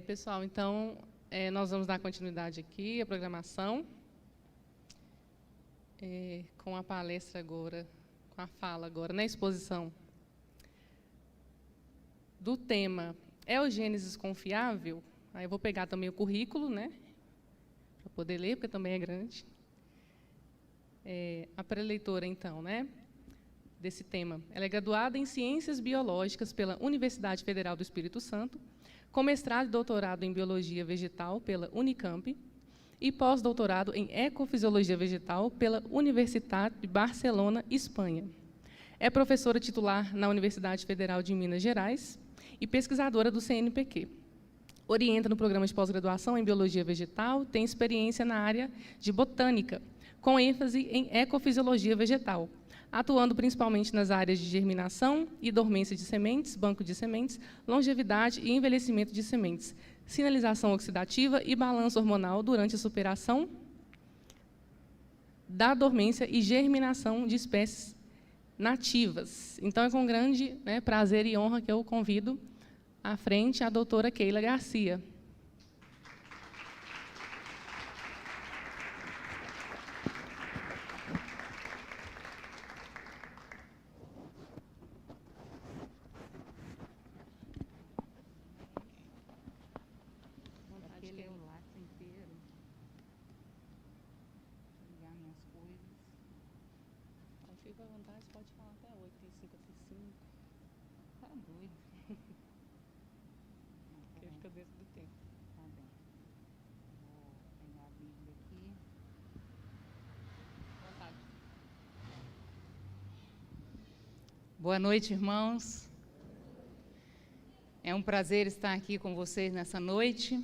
Pessoal, então, nós vamos dar continuidade aqui à programação, com a palestra agora, com a fala agora, na exposição do tema Eugênesis Confiável. Aí eu vou pegar também o currículo, né, para poder ler, porque também é grande. A preleitora, então, né, desse tema. Ela é graduada em Ciências Biológicas pela Universidade Federal do Espírito Santo, com mestrado e doutorado em Biologia Vegetal pela Unicamp e pós-doutorado em Ecofisiologia Vegetal pela Universitat de Barcelona, Espanha. É professora titular na Universidade Federal de Minas Gerais e pesquisadora do CNPq. Orienta no programa de pós-graduação em Biologia Vegetal, tem experiência na área de botânica, com ênfase em ecofisiologia vegetal, atuando principalmente nas áreas de germinação e dormência de sementes, banco de sementes, longevidade e envelhecimento de sementes, sinalização oxidativa e balanço hormonal durante a superação da dormência e germinação de espécies nativas. Então, é com grande, né, prazer e honra que eu convido à frente a doutora Keila Garcia. Fica à vontade, pode falar até 8, tem 55. Tá doido. Porque fica dentro do tempo. Tá bem. Vou pegar a Bíblia aqui. Vontade. Boa noite, irmãos. É um prazer estar aqui com vocês nessa noite.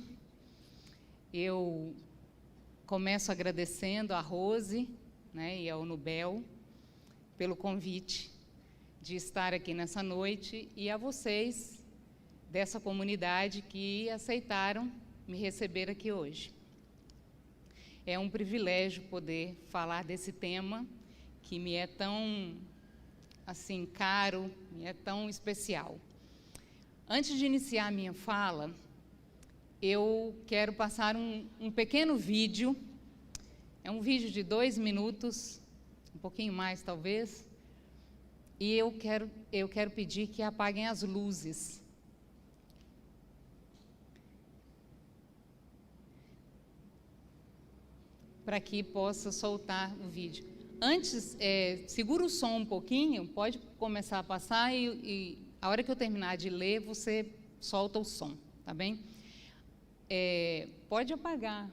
Eu começo agradecendo a Rose, né, e ao Nubel pelo convite de estar aqui nessa noite e a vocês dessa comunidade que aceitaram me receber aqui hoje. É um privilégio poder falar desse tema que me é tão assim caro, me é tão especial. Antes de iniciar a minha fala, eu quero passar um pequeno vídeo. É um vídeo de 2 minutos, um pouquinho mais talvez, e eu quero pedir que apaguem as luzes. Para que possa soltar o vídeo. Antes, segura o som um pouquinho, pode começar a passar e a hora que eu terminar de ler, você solta o som, tá bem? Pode apagar.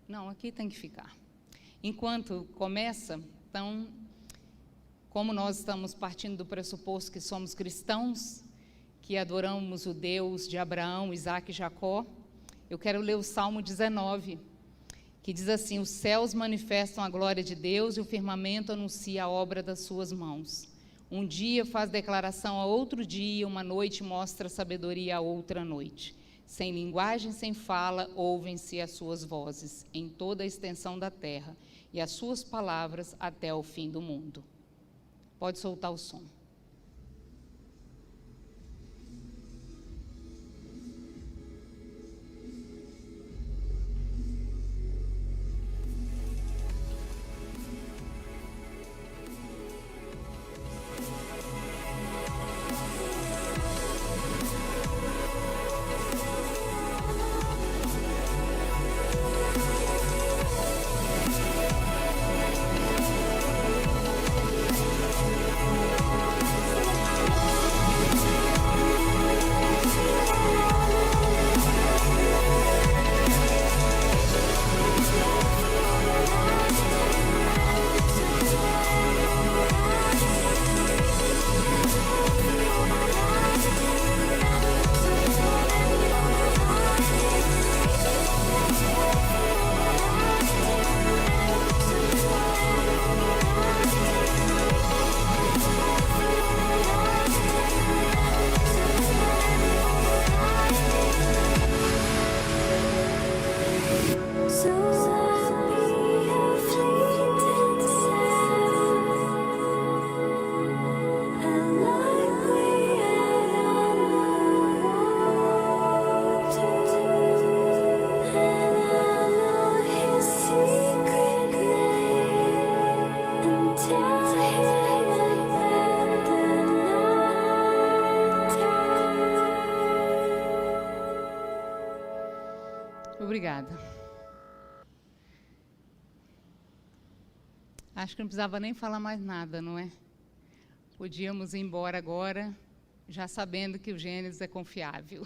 Não, aqui tem que ficar. Enquanto começa, então, como nós estamos partindo do pressuposto que somos cristãos, que adoramos o Deus de Abraão, Isaque e Jacó, eu quero ler o Salmo 19, que diz assim: os céus manifestam a glória de Deus e o firmamento anuncia a obra das suas mãos. Um dia faz declaração a outro dia, uma noite mostra sabedoria a outra noite. Sem linguagem, sem fala, ouvem-se as suas vozes em toda a extensão da terra e as suas palavras até o fim do mundo. Pode soltar o som. obrigada. Acho que não precisava nem falar mais nada, não é? Podíamos ir embora agora, já sabendo que o Gênesis é confiável.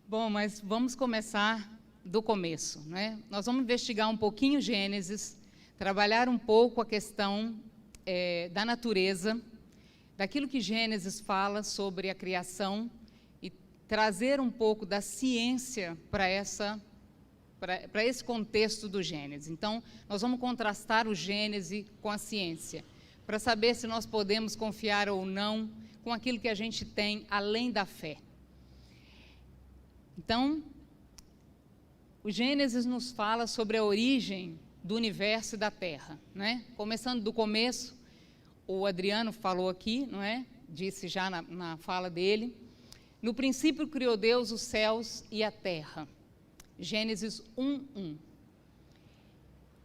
Bom, mas vamos começar do começo, não é? Nós vamos investigar um pouquinho Gênesis, trabalhar um pouco a questão da natureza, daquilo que Gênesis fala sobre a criação e trazer um pouco da ciência para esse contexto do Gênesis. Então, nós vamos contrastar o Gênesis com a ciência, para saber se nós podemos confiar ou não com aquilo que a gente tem além da fé. Então, o Gênesis nos fala sobre a origem do universo e da Terra, né? Começando do começo, o Adriano falou aqui, não é? Disse já na fala dele, no princípio criou Deus os céus e a terra. Gênesis 1:1.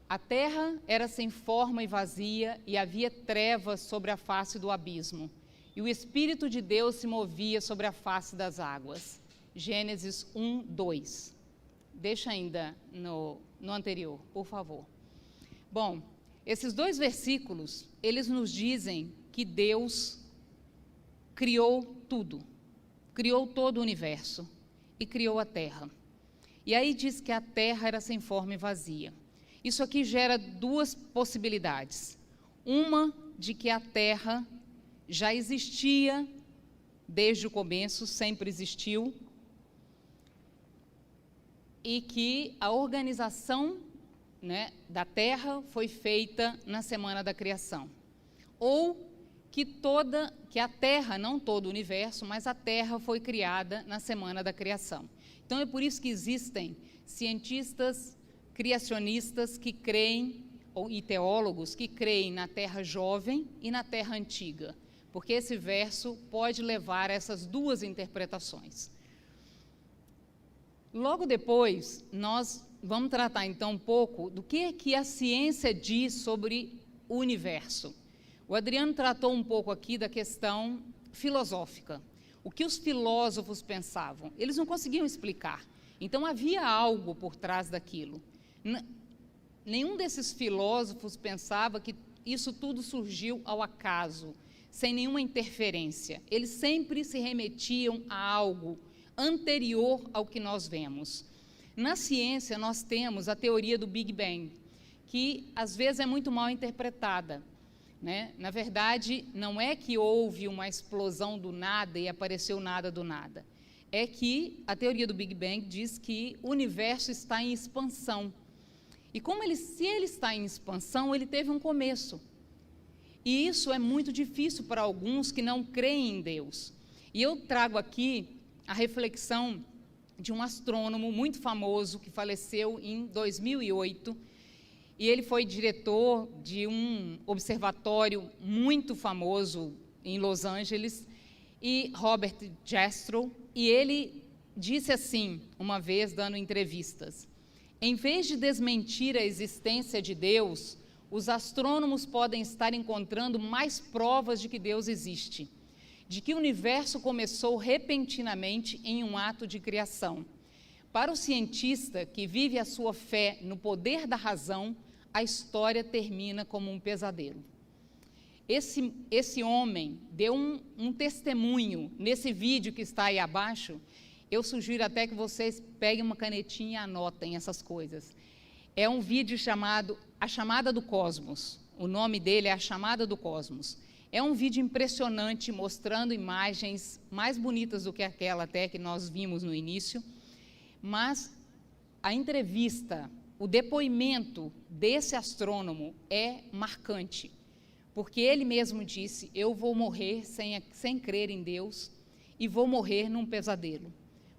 A terra era sem forma e vazia, e havia trevas sobre a face do abismo, e o Espírito de Deus se movia sobre a face das águas. Gênesis 1:2. Deixa ainda no anterior, por favor. Bom, esses dois versículos, eles nos dizem que Deus criou tudo, criou todo o universo e criou a terra. E aí diz que a terra era sem forma e vazia. Isso aqui gera duas possibilidades. Uma, de que a terra já existia desde o começo, sempre existiu, e que a organização, né, da terra foi feita na semana da criação. Ou que a terra, não todo o universo, mas a terra foi criada na semana da criação. Então é por isso que existem cientistas criacionistas que creem, e teólogos que creem na terra jovem e na terra antiga, porque esse verso pode levar a essas duas interpretações. Logo depois, nós vamos tratar então um pouco do que a ciência diz sobre o universo. O Adriano tratou um pouco aqui da questão filosófica. O que os filósofos pensavam? Eles não conseguiam explicar. Então havia algo por trás daquilo. Nenhum desses filósofos pensava que isso tudo surgiu ao acaso, sem nenhuma interferência. Eles sempre se remetiam a algo anterior ao que nós vemos. Na ciência, nós temos a teoria do Big Bang, que às vezes é muito mal interpretada, né? Na verdade, não é que houve uma explosão do nada e apareceu nada do nada. É que a teoria do Big Bang diz que o universo está em expansão. E se ele está em expansão, ele teve um começo. E isso é muito difícil para alguns que não creem em Deus. E eu trago aqui a reflexão de um astrônomo muito famoso que faleceu em 2008, e ele foi diretor de um observatório muito famoso em Los Angeles, e Robert Jastrow, e ele disse assim, uma vez dando entrevistas: em vez de desmentir a existência de Deus, os astrônomos podem estar encontrando mais provas de que Deus existe, de que o universo começou repentinamente em um ato de criação. Para o cientista que vive a sua fé no poder da razão, a história termina como um pesadelo. Esse homem deu um testemunho nesse vídeo que está aí abaixo. Eu sugiro até que vocês peguem uma canetinha e anotem essas coisas. É um vídeo chamado A Chamada do Cosmos. O nome dele é A Chamada do Cosmos. É um vídeo impressionante, mostrando imagens mais bonitas do que aquela até que nós vimos no início, mas a entrevista, o depoimento desse astrônomo é marcante, porque ele mesmo disse: eu vou morrer sem crer em Deus e vou morrer num pesadelo,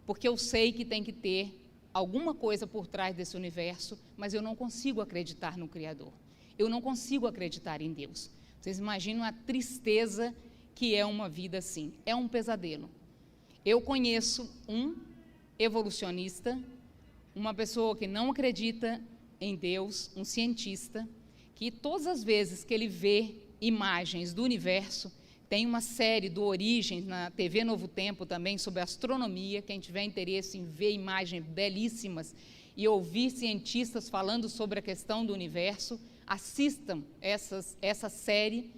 porque eu sei que tem que ter alguma coisa por trás desse universo, mas eu não consigo acreditar no Criador, eu não consigo acreditar em Deus. Vocês imaginam a tristeza que é uma vida assim, é um pesadelo. Eu conheço um evolucionista, uma pessoa que não acredita em Deus, um cientista, que todas as vezes que ele vê imagens do universo, Tem uma série do Origens na TV Novo Tempo também sobre astronomia. Quem tiver interesse em ver imagens belíssimas e ouvir cientistas falando sobre a questão do universo, assistam essa série.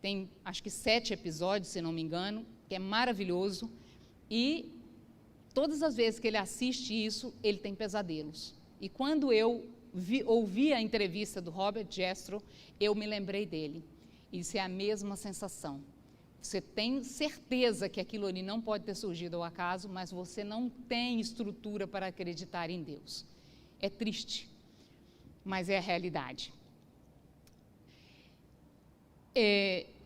Tem, acho que 7 episódios, se não me engano, que é maravilhoso. E todas as vezes que ele assiste isso, ele tem pesadelos. E quando eu ouvi a entrevista do Robert Jastrow, eu me lembrei dele. Isso é a mesma sensação. Você tem certeza que aquilo ali não pode ter surgido ao acaso, mas você não tem estrutura para acreditar em Deus. É triste, mas é a realidade.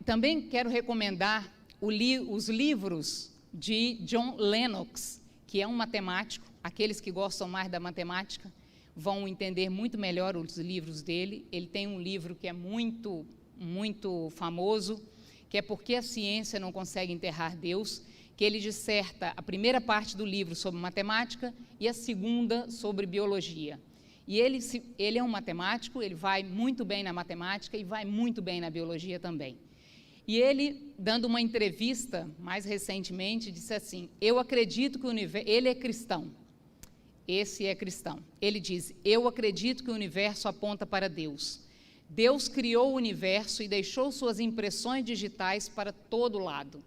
Também quero recomendar os livros de John Lennox, que é um matemático. Aqueles que gostam mais da matemática vão entender muito melhor os livros dele. Ele tem um livro que é muito, muito famoso, que é Porque a Ciência Não Consegue Enterrar Deus, que ele disserta a primeira parte do livro sobre matemática e a segunda sobre biologia. E ele é um matemático, ele vai muito bem na matemática e vai muito bem na biologia também. E ele, dando uma entrevista mais recentemente, disse assim: eu acredito que o universo... Ele é cristão. Esse é cristão. Ele diz: eu acredito que o universo aponta para Deus. Deus criou o universo e deixou suas impressões digitais para todo lado.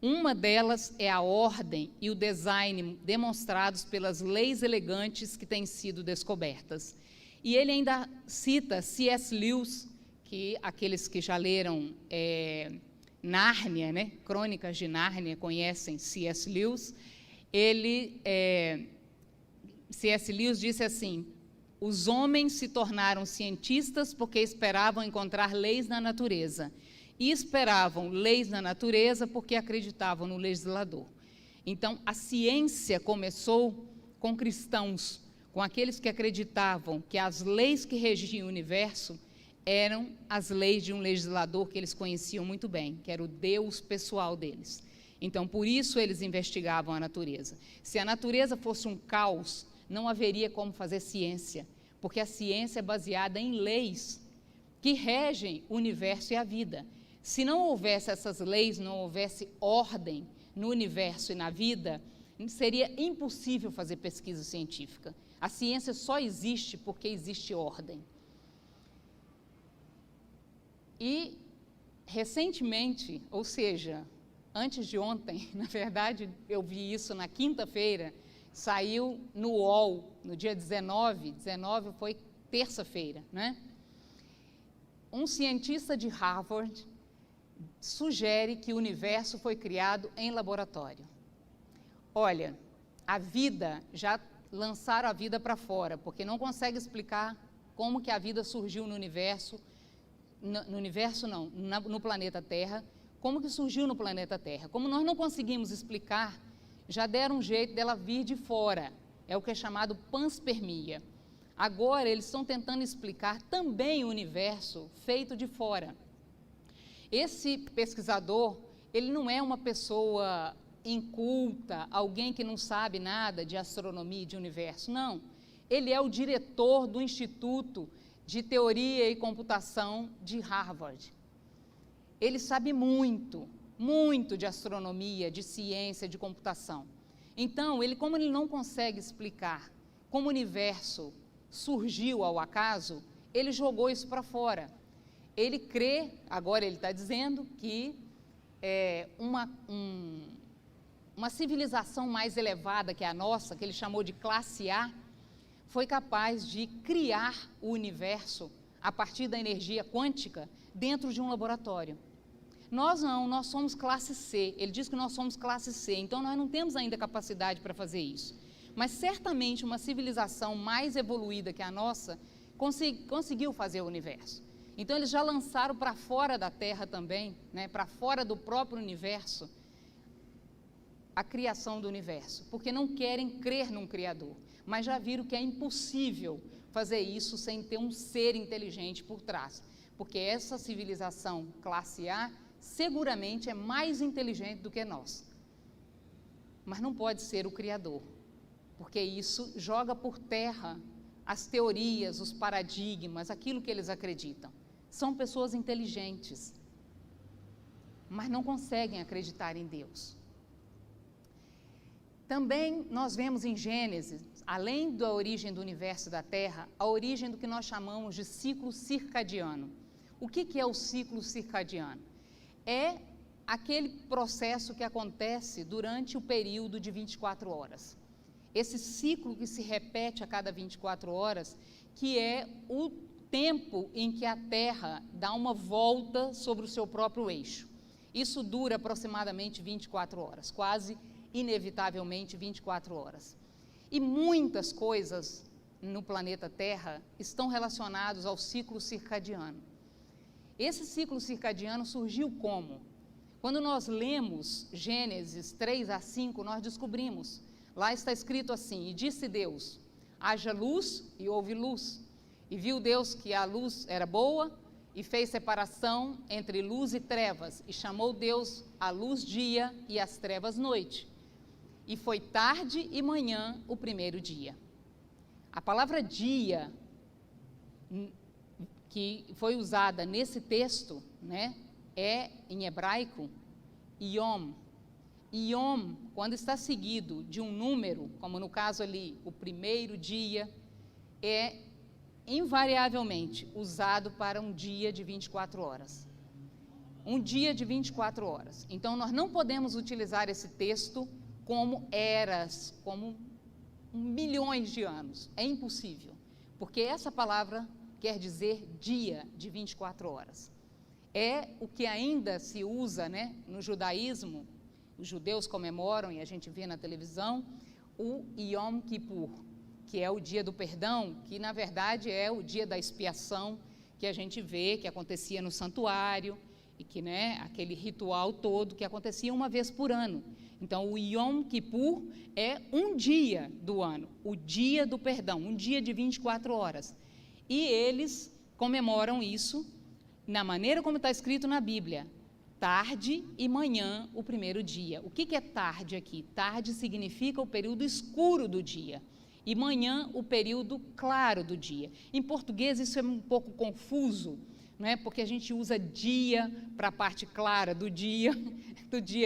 Uma delas é a ordem e o design demonstrados pelas leis elegantes que têm sido descobertas. E ele ainda cita C.S. Lewis, que aqueles que já leram Nárnia, né? Crônicas de Nárnia, conhecem C.S. Lewis. C.S. Lewis disse assim: os homens se tornaram cientistas porque esperavam encontrar leis na natureza, e esperavam leis na natureza porque acreditavam no legislador. Então, a ciência começou com cristãos, com aqueles que acreditavam que as leis que regiam o universo eram as leis de um legislador que eles conheciam muito bem, que era o Deus pessoal deles. Então, por isso eles investigavam a natureza. Se a natureza fosse um caos, não haveria como fazer ciência, porque a ciência é baseada em leis que regem o universo e a vida. Se não houvesse essas leis, não houvesse ordem no universo e na vida, seria impossível fazer pesquisa científica. A ciência só existe porque existe ordem. E, recentemente, ou seja, antes de ontem, na verdade, eu vi isso na quinta-feira, saiu no UOL, no dia 19 foi terça-feira, né? Um cientista de Harvard sugere que o universo foi criado em laboratório. Olha, a vida, já lançaram a vida para fora, porque não consegue explicar como que a vida surgiu no universo, no planeta Terra, como que surgiu no planeta Terra. Como nós não conseguimos explicar, já deram um jeito dela vir de fora, é o que é chamado panspermia. Agora eles estão tentando explicar também o universo feito de fora. Esse pesquisador, ele não é uma pessoa inculta, alguém que não sabe nada de astronomia e de universo, não. Ele é o diretor do Instituto de Teoria e Computação de Harvard. Ele sabe muito de astronomia, de ciência, de computação. Então, como ele não consegue explicar como o universo surgiu ao acaso, ele jogou isso para fora. Ele crê, agora ele está dizendo, que uma civilização mais elevada que a nossa, que ele chamou de classe A, foi capaz de criar o universo a partir da energia quântica dentro de um laboratório. Nós não, nós somos classe C. Ele diz que nós somos classe C, então nós não temos ainda capacidade para fazer isso. Mas certamente uma civilização mais evoluída que a nossa conseguiu fazer o universo. Então eles já lançaram para fora da Terra também, né, para fora do próprio universo, a criação do universo, porque não querem crer num Criador, mas já viram que é impossível fazer isso sem ter um ser inteligente por trás, porque essa civilização classe A seguramente é mais inteligente do que nós, mas não pode ser o Criador, porque isso joga por terra as teorias, os paradigmas, aquilo que eles acreditam. São pessoas inteligentes. mas não conseguem acreditar em Deus. Também nós vemos em Gênesis, além da origem do universo e da Terra, a origem do que nós chamamos de ciclo circadiano. O que é o ciclo circadiano? É aquele processo que acontece durante o período de 24 horas. Esse ciclo que se repete a cada 24 horas, que é o tempo em que a Terra dá uma volta sobre o seu próprio eixo. Isso dura aproximadamente 24 horas, quase inevitavelmente 24 horas. E muitas coisas no planeta Terra estão relacionadas ao ciclo circadiano. Esse ciclo circadiano surgiu como? Quando nós lemos Gênesis 3 a 5, nós descobrimos, lá está escrito assim: e disse Deus, haja luz, e houve luz. E viu Deus que a luz era boa, e fez separação entre luz e trevas, e chamou Deus a luz dia e as trevas noite. E foi tarde e manhã o primeiro dia. A palavra dia, que foi usada nesse texto, né, é em hebraico, Yom. Yom, quando está seguido de um número, como no caso ali, o primeiro dia, é invariavelmente usado para um dia de 24 horas. Um dia de 24 horas. Então, nós não podemos utilizar esse texto como eras, como milhões de anos. É impossível, porque essa palavra quer dizer dia de 24 horas. É o que ainda se usa, né, no judaísmo. Os judeus comemoram, e a gente vê na televisão, o Yom Kippur, que é o dia do perdão, que na verdade é o dia da expiação, que a gente vê que acontecia no santuário, e que, né, aquele ritual todo que acontecia uma vez por ano. Então, o Yom Kippur é um dia do ano, o dia do perdão, um dia de 24 horas. E eles comemoram isso na maneira como está escrito na Bíblia, tarde e manhã o primeiro dia. O que é tarde aqui? Tarde significa o período escuro do dia, e manhã o período claro do dia. Em português isso é um pouco confuso, não é? Porque a gente usa dia para a parte clara do dia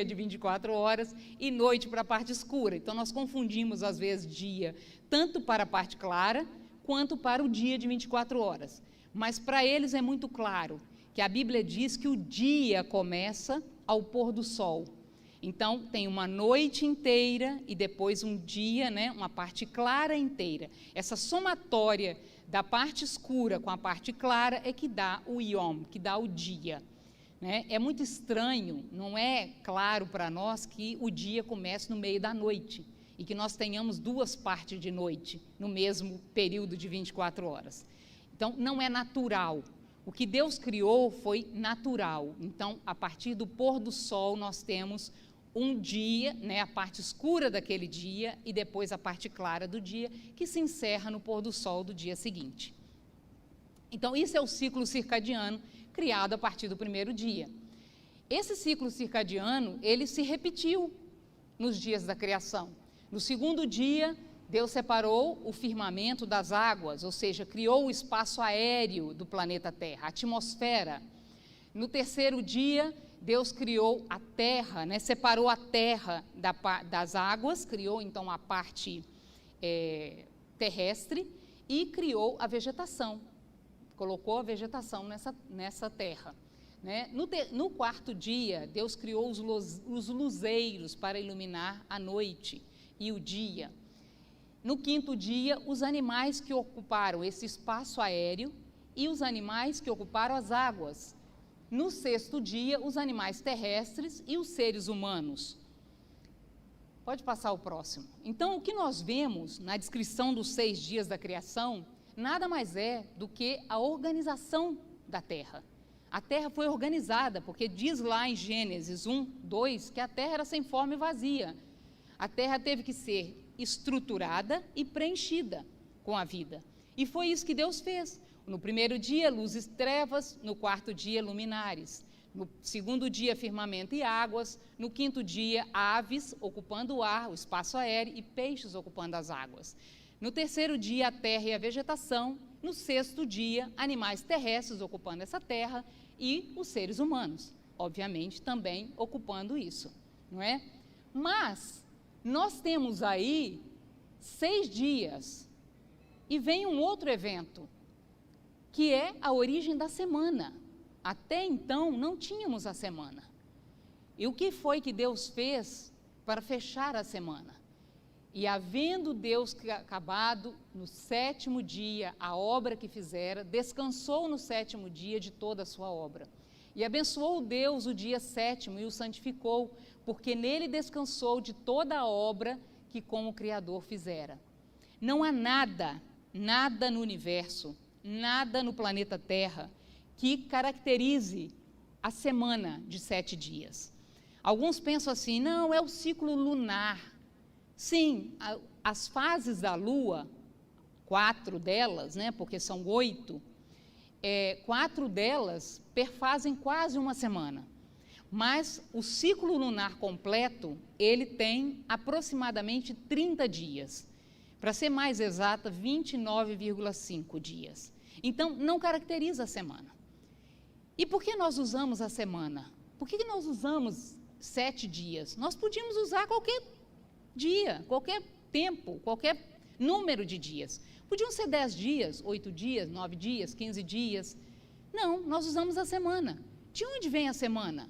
de 24 horas, e noite para a parte escura. Então, nós confundimos, às vezes, dia tanto para a parte clara, quanto para o dia de 24 horas. Mas, para eles, é muito claro que a Bíblia diz que o dia começa ao pôr do sol. Então, tem uma noite inteira e depois um dia, né, uma parte clara inteira. Essa somatória da parte escura com a parte clara é que dá o Yom, que dá o dia. Né? É muito estranho, não é claro para nós que o dia comece no meio da noite e que nós tenhamos duas partes de noite no mesmo período de 24 horas. Então, não é natural. O que Deus criou foi natural. Então, a partir do pôr do sol, nós temos um dia, né, a parte escura daquele dia, e depois a parte clara do dia, que se encerra no pôr do sol do dia seguinte. Então, isso é o ciclo circadiano, criado a partir do primeiro dia. Esse ciclo circadiano, ele se repetiu nos dias da criação. No segundo dia, Deus separou o firmamento das águas, ou seja, criou o espaço aéreo do planeta Terra, a atmosfera. No terceiro dia, Deus criou a terra, né? Separou a terra das águas, criou então a parte terrestre e criou a vegetação. Colocou a vegetação nessa terra. Né? No quarto dia, Deus criou os luzeiros para iluminar a noite e o dia. No quinto dia, os animais que ocuparam esse espaço aéreo e os animais que ocuparam as águas. No sexto dia, os animais terrestres e os seres humanos. Pode passar o próximo. Então, o que nós vemos na descrição dos 6 dias da criação nada mais é do que a organização da Terra. A Terra foi organizada, porque diz lá em Gênesis 1, 2, que a Terra era sem forma e vazia. A Terra teve que ser estruturada e preenchida com a vida. E foi isso que Deus fez. No primeiro dia, luzes e trevas. No quarto dia, luminares. No segundo dia, firmamento e águas. No quinto dia, aves ocupando o ar, o espaço aéreo, e peixes ocupando as águas. No terceiro dia, a terra e a vegetação. No sexto dia, animais terrestres ocupando essa terra e os seres humanos. obviamente, também ocupando isso, não é? Mas nós temos aí 6 dias e vem um outro evento, que é a origem da semana. Até então, não tínhamos a semana. E o que foi que Deus fez para fechar a semana? E havendo Deus acabado no 7º dia a obra que fizera, descansou no 7º dia de toda a sua obra. E abençoou Deus o dia 7º e o santificou, porque nele descansou de toda a obra que com o Criador fizera. Não há nada no universo, nada no planeta Terra que caracterize a semana de 7 dias. Alguns pensam assim, não, é o ciclo lunar. Sim, as fases da Lua, 4 delas, né, porque são 8, 4 delas perfazem quase uma semana. Mas o ciclo lunar completo, ele tem aproximadamente 30 dias. Para ser mais exata, 29,5 dias. Então, não caracteriza a semana. E por que nós usamos a semana? Por que nós usamos 7 dias? Nós podíamos usar qualquer dia, qualquer tempo, qualquer número de dias. Podiam ser 10 dias, 8 dias, 9 dias, 15 dias. Não, nós usamos a semana. De onde vem a semana?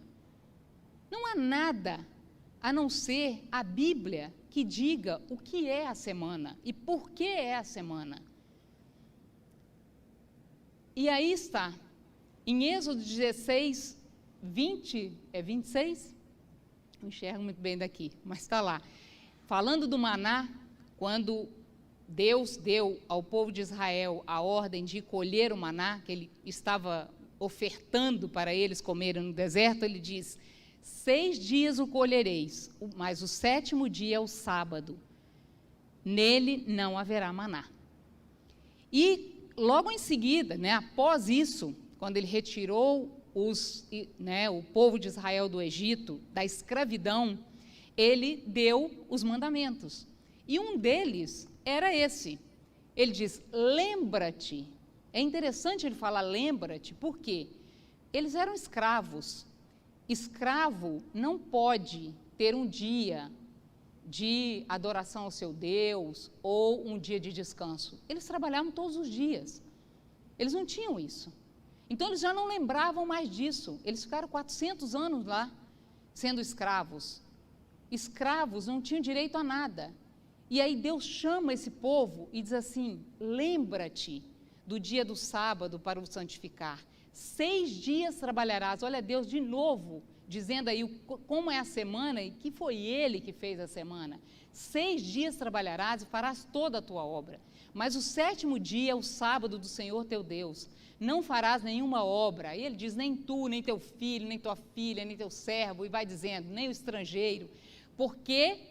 Não há nada a não ser a Bíblia que diga o que é a semana e por que é a semana. E aí está, em Êxodo 16, 20, 26? Não enxergo muito bem daqui, mas está lá. Falando do maná, quando Deus deu ao povo de Israel a ordem de colher o maná, que ele estava ofertando para eles comerem no deserto, ele diz, 6 dias o colhereis, mas o 7º dia é o sábado. Nele não haverá maná. E logo em seguida, né, após isso, quando ele retirou o povo de Israel do Egito, da escravidão, ele deu os mandamentos. E um deles era esse. Ele diz, lembra-te. É interessante ele falar lembra-te, porque eles eram escravos. Escravo não pode ter um dia de adoração ao seu Deus ou um dia de descanso. Eles trabalhavam todos os dias. Eles não tinham isso. Então, eles já não lembravam mais disso. Eles ficaram 400 anos lá, sendo escravos. Escravos não tinham direito a nada. E aí Deus chama esse povo e diz assim, lembra-te do dia do sábado para o santificar. 6 dias trabalharás. Olha Deus de novo dizendo aí como é a semana e que foi Ele que fez a semana. 6 dias trabalharás e farás toda a tua obra. Mas o 7º dia é o sábado do Senhor teu Deus. Não farás nenhuma obra. E ele diz, nem tu, nem teu filho, nem tua filha, nem teu servo, e vai dizendo, nem o estrangeiro. Por que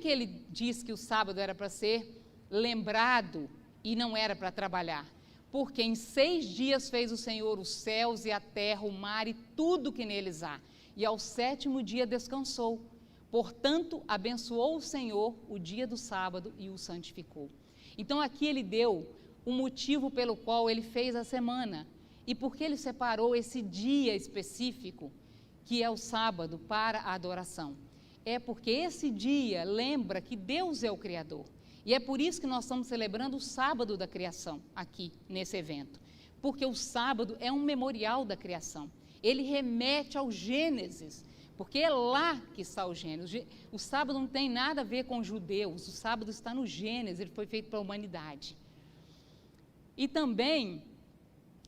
ele diz que o sábado era para ser lembrado e não era para trabalhar? Porque em 6 dias fez o Senhor os céus e a terra, o mar e tudo que neles há. E ao 7º dia descansou. Portanto, abençoou o Senhor o dia do sábado e o santificou. Então, aqui ele deu o motivo pelo qual ele fez a semana. E por que ele separou esse dia específico, que é o sábado, para a adoração? É porque esse dia lembra que Deus é o Criador. E é por isso que nós estamos celebrando o sábado da criação, aqui, nesse evento. Porque o sábado é um memorial da criação. Ele remete ao Gênesis, porque é lá que está o Gênesis. O sábado não tem nada a ver com os judeus, o sábado está no Gênesis, ele foi feito para a humanidade. E também,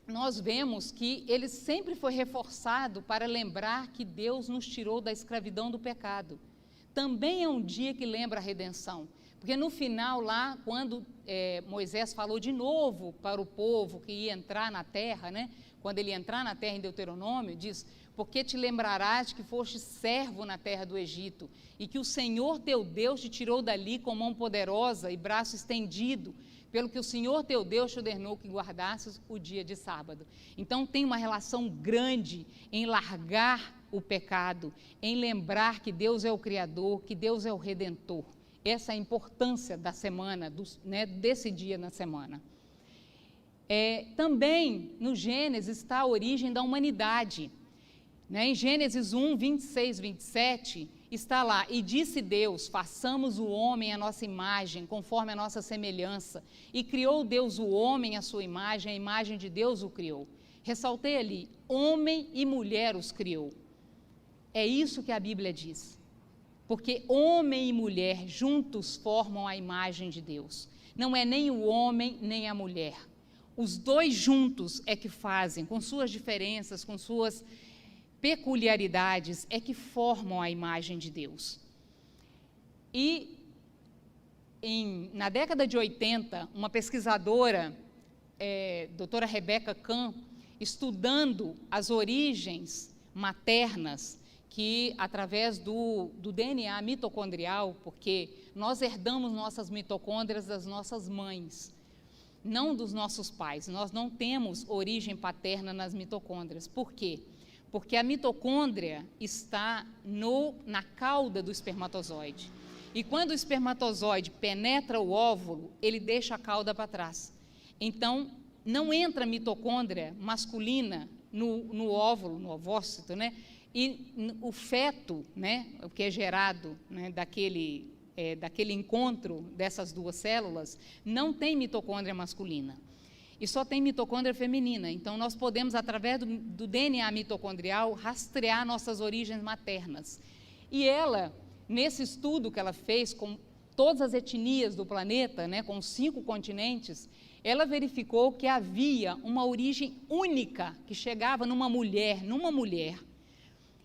nós vemos que ele sempre foi reforçado para lembrar que Deus nos tirou da escravidão do pecado. Também é um dia que lembra a redenção. Porque no final lá, quando Moisés falou de novo para o povo que ia entrar na terra, né? Quando ele entrar na terra em Deuteronômio, diz, porque te lembrarás de que foste servo na terra do Egito, e que o Senhor teu Deus te tirou dali com mão poderosa e braço estendido, pelo que o Senhor teu Deus te ordenou que guardasses o dia de sábado. Então tem uma relação grande em largar o pecado, em lembrar que Deus é o Criador, que Deus é o Redentor. Essa é a importância da semana, desse dia na semana. Também no Gênesis está a origem da humanidade. Né? Em Gênesis 1, 26, 27, está lá: e disse Deus, façamos o homem à nossa imagem, conforme a nossa semelhança. E criou Deus o homem à sua imagem, a imagem de Deus o criou. Ressaltei ali, homem e mulher os criou. É isso que a Bíblia diz. Porque homem e mulher juntos formam a imagem de Deus. Não é nem o homem, nem a mulher. Os dois juntos é que fazem, com suas diferenças, com suas peculiaridades, é que formam a imagem de Deus. E na década de 80, uma pesquisadora, doutora Rebecca Kahn, estudando as origens maternas, que através do DNA mitocondrial, porque nós herdamos nossas mitocôndrias das nossas mães, não dos nossos pais. Nós não temos origem paterna nas mitocôndrias. Por quê? Porque a mitocôndria está na cauda do espermatozoide. E quando o espermatozoide penetra o óvulo, ele deixa a cauda para trás. Então, não entra mitocôndria masculina no óvulo, no ovócito, né? E o feto, né, o que é gerado, né, daquele encontro dessas duas células, não tem mitocôndria masculina. E só tem mitocôndria feminina. Então, nós podemos, através do DNA mitocondrial, rastrear nossas origens maternas. E ela, nesse estudo que ela fez com todas as etnias do planeta, né, com 5 continentes, ela verificou que havia uma origem única que chegava numa mulher.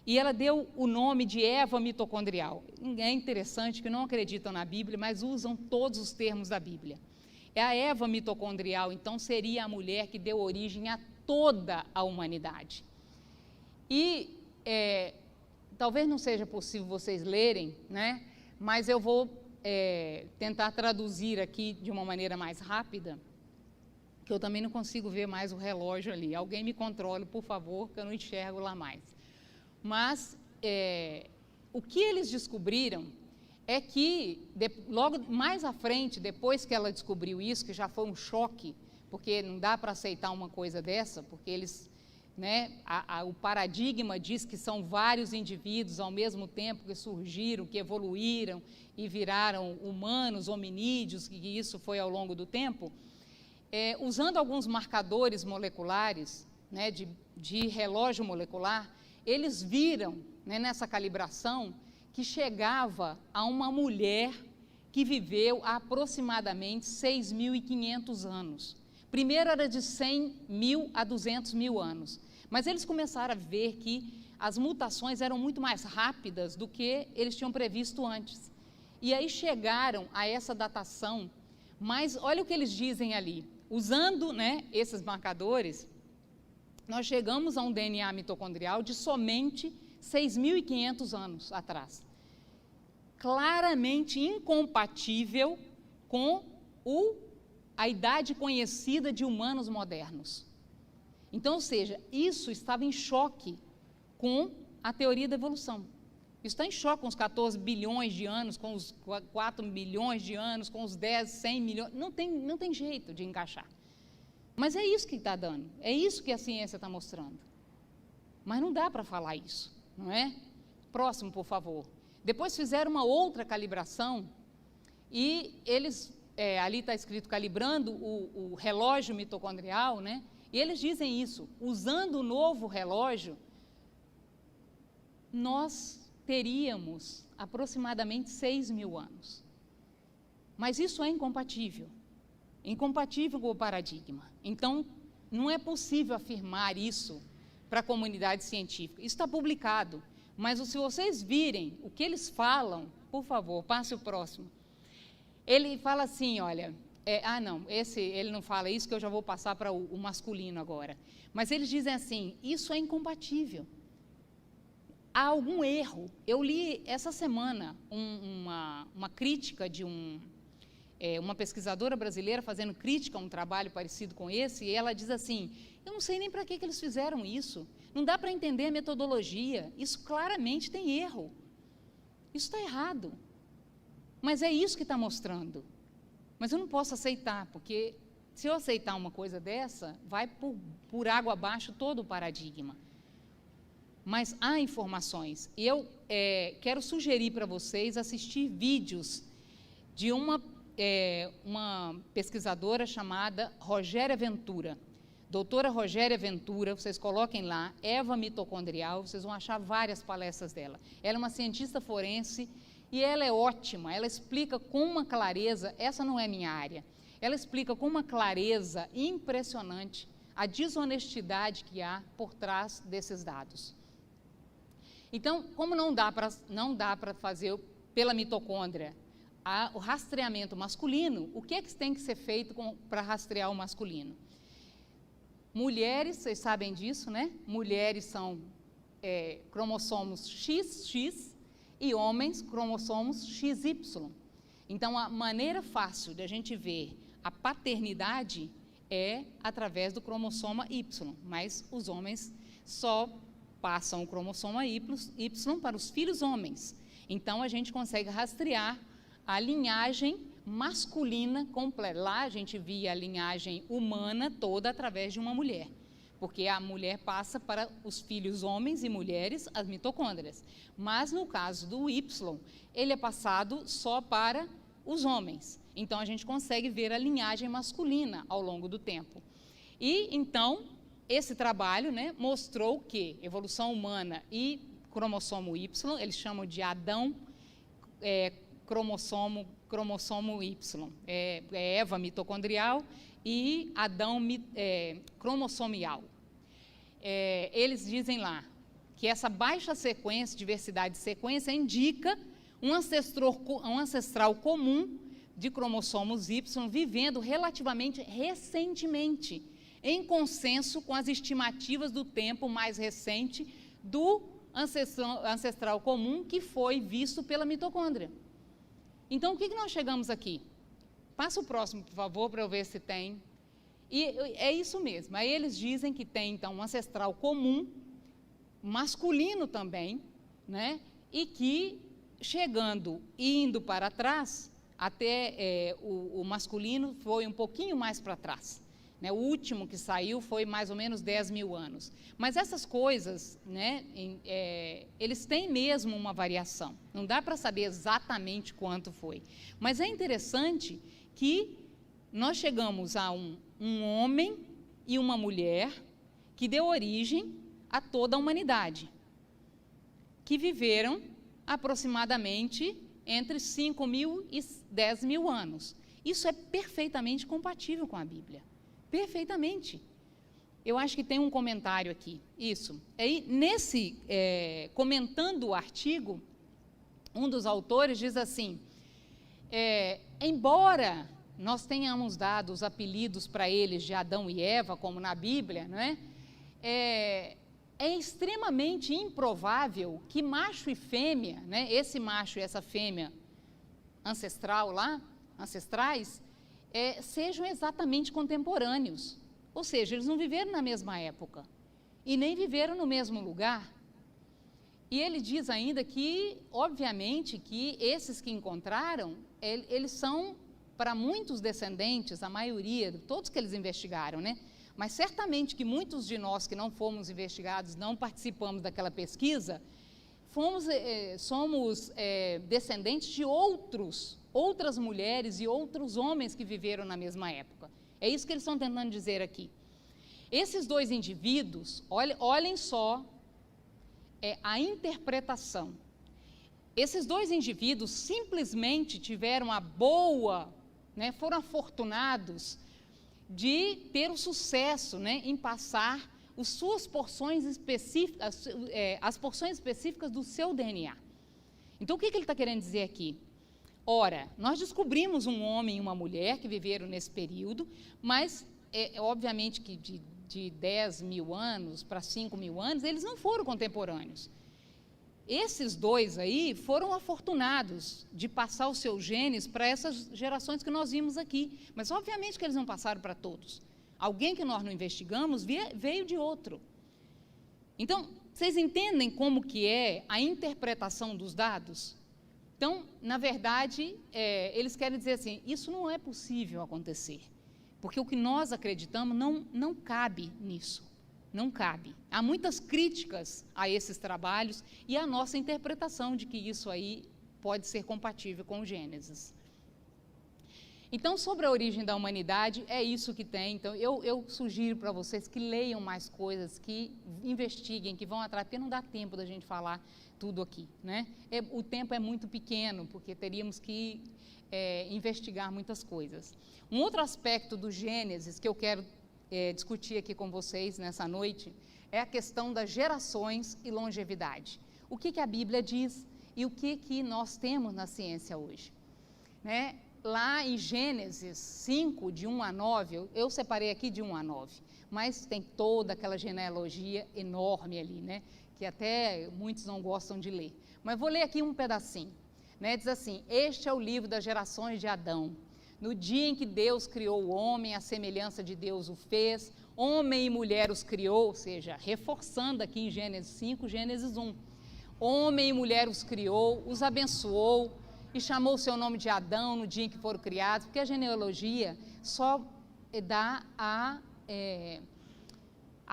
E ela deu o nome de Eva mitocondrial. É interessante que não acreditam na Bíblia, mas usam todos os termos da Bíblia. É a Eva mitocondrial, então seria a mulher que deu origem a toda a humanidade. E talvez não seja possível vocês lerem, né? Mas eu vou tentar traduzir aqui de uma maneira mais rápida, que eu também não consigo ver mais o relógio ali. Alguém me controle, por favor, que eu não enxergo lá mais. Mas o que eles descobriram é que, logo mais à frente, depois que ela descobriu isso, que já foi um choque, porque não dá para aceitar uma coisa dessa, porque eles, né, o paradigma diz que são vários indivíduos ao mesmo tempo que surgiram, que evoluíram e viraram humanos, hominídeos, que isso foi ao longo do tempo, usando alguns marcadores moleculares, né, de relógio molecular, eles viram, né, nessa calibração, que chegava a uma mulher que viveu há aproximadamente 6.500 anos. Primeiro era de 100 mil a 200 mil anos, mas eles começaram a ver que as mutações eram muito mais rápidas do que eles tinham previsto antes. E aí chegaram a essa datação, mas olha o que eles dizem ali. Usando, né, esses marcadores, nós chegamos a um DNA mitocondrial de somente 6.500 anos atrás. Claramente incompatível com a idade conhecida de humanos modernos. Então, ou seja, isso estava em choque com a teoria da evolução. Isso está em choque com os 14 bilhões de anos, com os 4 milhões de anos, com os 10, 100 milhões. Não tem jeito de encaixar. Mas é isso que está dando, é isso que a ciência está mostrando. Mas não dá para falar isso, não é? Próximo, por favor. Depois fizeram uma outra calibração e eles, ali está escrito calibrando o relógio mitocondrial, né? E eles dizem isso, usando o novo relógio, nós teríamos aproximadamente 6.000 anos. Mas isso é incompatível com o paradigma. Então, não é possível afirmar isso para a comunidade científica. Isso está publicado, mas se vocês virem o que eles falam, por favor, passe o próximo. Ele fala assim, olha, ele não fala isso, que eu já vou passar para o masculino agora. Mas eles dizem assim, isso é incompatível. Há algum erro. Eu li essa semana uma crítica de uma pesquisadora brasileira fazendo crítica a um trabalho parecido com esse, e ela diz assim, eu não sei nem para que eles fizeram isso, não dá para entender a metodologia, isso claramente tem erro, isso está errado, mas é isso que está mostrando. Mas eu não posso aceitar, porque se eu aceitar uma coisa dessa, vai por água abaixo todo o paradigma. mas há informações. E eu quero sugerir para vocês assistir vídeos de uma pesquisadora chamada Rogéria Ventura. Doutora Rogéria Ventura, vocês coloquem lá, Eva mitocondrial, vocês vão achar várias palestras dela. Ela é uma cientista forense e ela é ótima, ela explica com uma clareza, essa não é minha área, ela explica com uma clareza impressionante a desonestidade que há por trás desses dados. Então, como não dá para fazer pela mitocôndria o rastreamento masculino, o que tem que ser feito para rastrear o masculino? Mulheres, vocês sabem disso, né? Mulheres são cromossomos XX e homens cromossomos XY. Então, a maneira fácil de a gente ver a paternidade é através do cromossoma Y, mas os homens só passam o cromossoma Y para os filhos homens. Então, a gente consegue rastrear a linhagem masculina completa. Lá a gente via a linhagem humana toda através de uma mulher, porque a mulher passa para os filhos homens e mulheres as mitocôndrias. Mas no caso do Y, ele é passado só para os homens. Então a gente consegue ver a linhagem masculina ao longo do tempo. E então esse trabalho, né, mostrou que evolução humana e cromossomo Y, eles chamam de Adão cromossomo Y, Eva mitocondrial e Adão cromossomial. Eles dizem lá que essa baixa sequência, diversidade de sequência, indica um ancestral comum de cromossomos Y vivendo relativamente recentemente, em consenso com as estimativas do tempo mais recente do ancestral comum que foi visto pela mitocôndria. Então, o que nós chegamos aqui? Passa o próximo, por favor, para eu ver se tem. E é isso mesmo. Aí eles dizem que tem, então, um ancestral comum, masculino também, né? E que, chegando e indo para trás, até o masculino foi um pouquinho mais para trás. Né? O último que saiu foi mais ou menos 10 mil anos. Mas essas coisas, né, eles têm mesmo uma variação. Não dá para saber exatamente quanto foi. Mas é interessante que nós chegamos a um homem e uma mulher que deu origem a toda a humanidade, que viveram aproximadamente entre 5 mil e 10 mil anos. Isso é perfeitamente compatível com a Bíblia. Perfeitamente. Eu acho que tem um comentário aqui, isso. Aí, comentando o artigo, um dos autores diz assim, embora nós tenhamos dado os apelidos para eles de Adão e Eva, como na Bíblia, não é? É extremamente improvável que macho e fêmea, né, esse macho e essa fêmea ancestrais, sejam exatamente contemporâneos. Ou seja, eles não viveram na mesma época e nem viveram no mesmo lugar. E ele diz ainda que, obviamente, que esses que encontraram, eles são, para muitos descendentes, a maioria, todos que eles investigaram, né? Mas certamente que muitos de nós que não fomos investigados, não participamos daquela pesquisa, somos descendentes de outras mulheres e outros homens que viveram na mesma época. É isso que eles estão tentando dizer aqui. Esses dois indivíduos, olhem só a interpretação. Esses dois indivíduos simplesmente tiveram a boa, né, foram afortunados de ter o sucesso, né, em passar as suas porções específicas, as porções específicas do seu DNA. Então, o que ele está querendo dizer aqui? Ora, nós descobrimos um homem e uma mulher que viveram nesse período, mas, obviamente, que de 10 mil anos para 5 mil anos, eles não foram contemporâneos. Esses dois aí foram afortunados de passar os seus genes para essas gerações que nós vimos aqui, mas, obviamente, que eles não passaram para todos. Alguém que nós não investigamos veio de outro. Então, vocês entendem como que é a interpretação dos dados? Então, na verdade, eles querem dizer assim, isso não é possível acontecer, porque o que nós acreditamos não cabe nisso. Não cabe. Há muitas críticas a esses trabalhos e a nossa interpretação de que isso aí pode ser compatível com o Gênesis. Então, sobre a origem da humanidade, é isso que tem. Então, eu sugiro para vocês que leiam mais coisas, que investiguem, que vão atrás, porque não dá tempo da gente falar tudo aqui, né? O tempo é muito pequeno, porque teríamos que investigar muitas coisas. Um outro aspecto do Gênesis que eu quero discutir aqui com vocês nessa noite é a questão das gerações e longevidade. O que a Bíblia diz e o que nós temos na ciência hoje, né? Lá em Gênesis 5, de 1 a 9, eu separei aqui de 1 a 9, mas tem toda aquela genealogia enorme ali, né? Que até muitos não gostam de ler. Mas vou ler aqui um pedacinho, né? Diz assim: este é o livro das gerações de Adão. No dia em que Deus criou o homem, a semelhança de Deus o fez, homem e mulher os criou, ou seja, reforçando aqui em Gênesis 5, Gênesis 1. Homem e mulher os criou, os abençoou, e chamou o seu nome de Adão no dia em que foram criados, porque a genealogia só dá a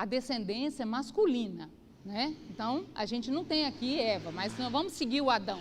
descendência masculina, né? Então, a gente não tem aqui Eva, mas nós vamos seguir o Adão.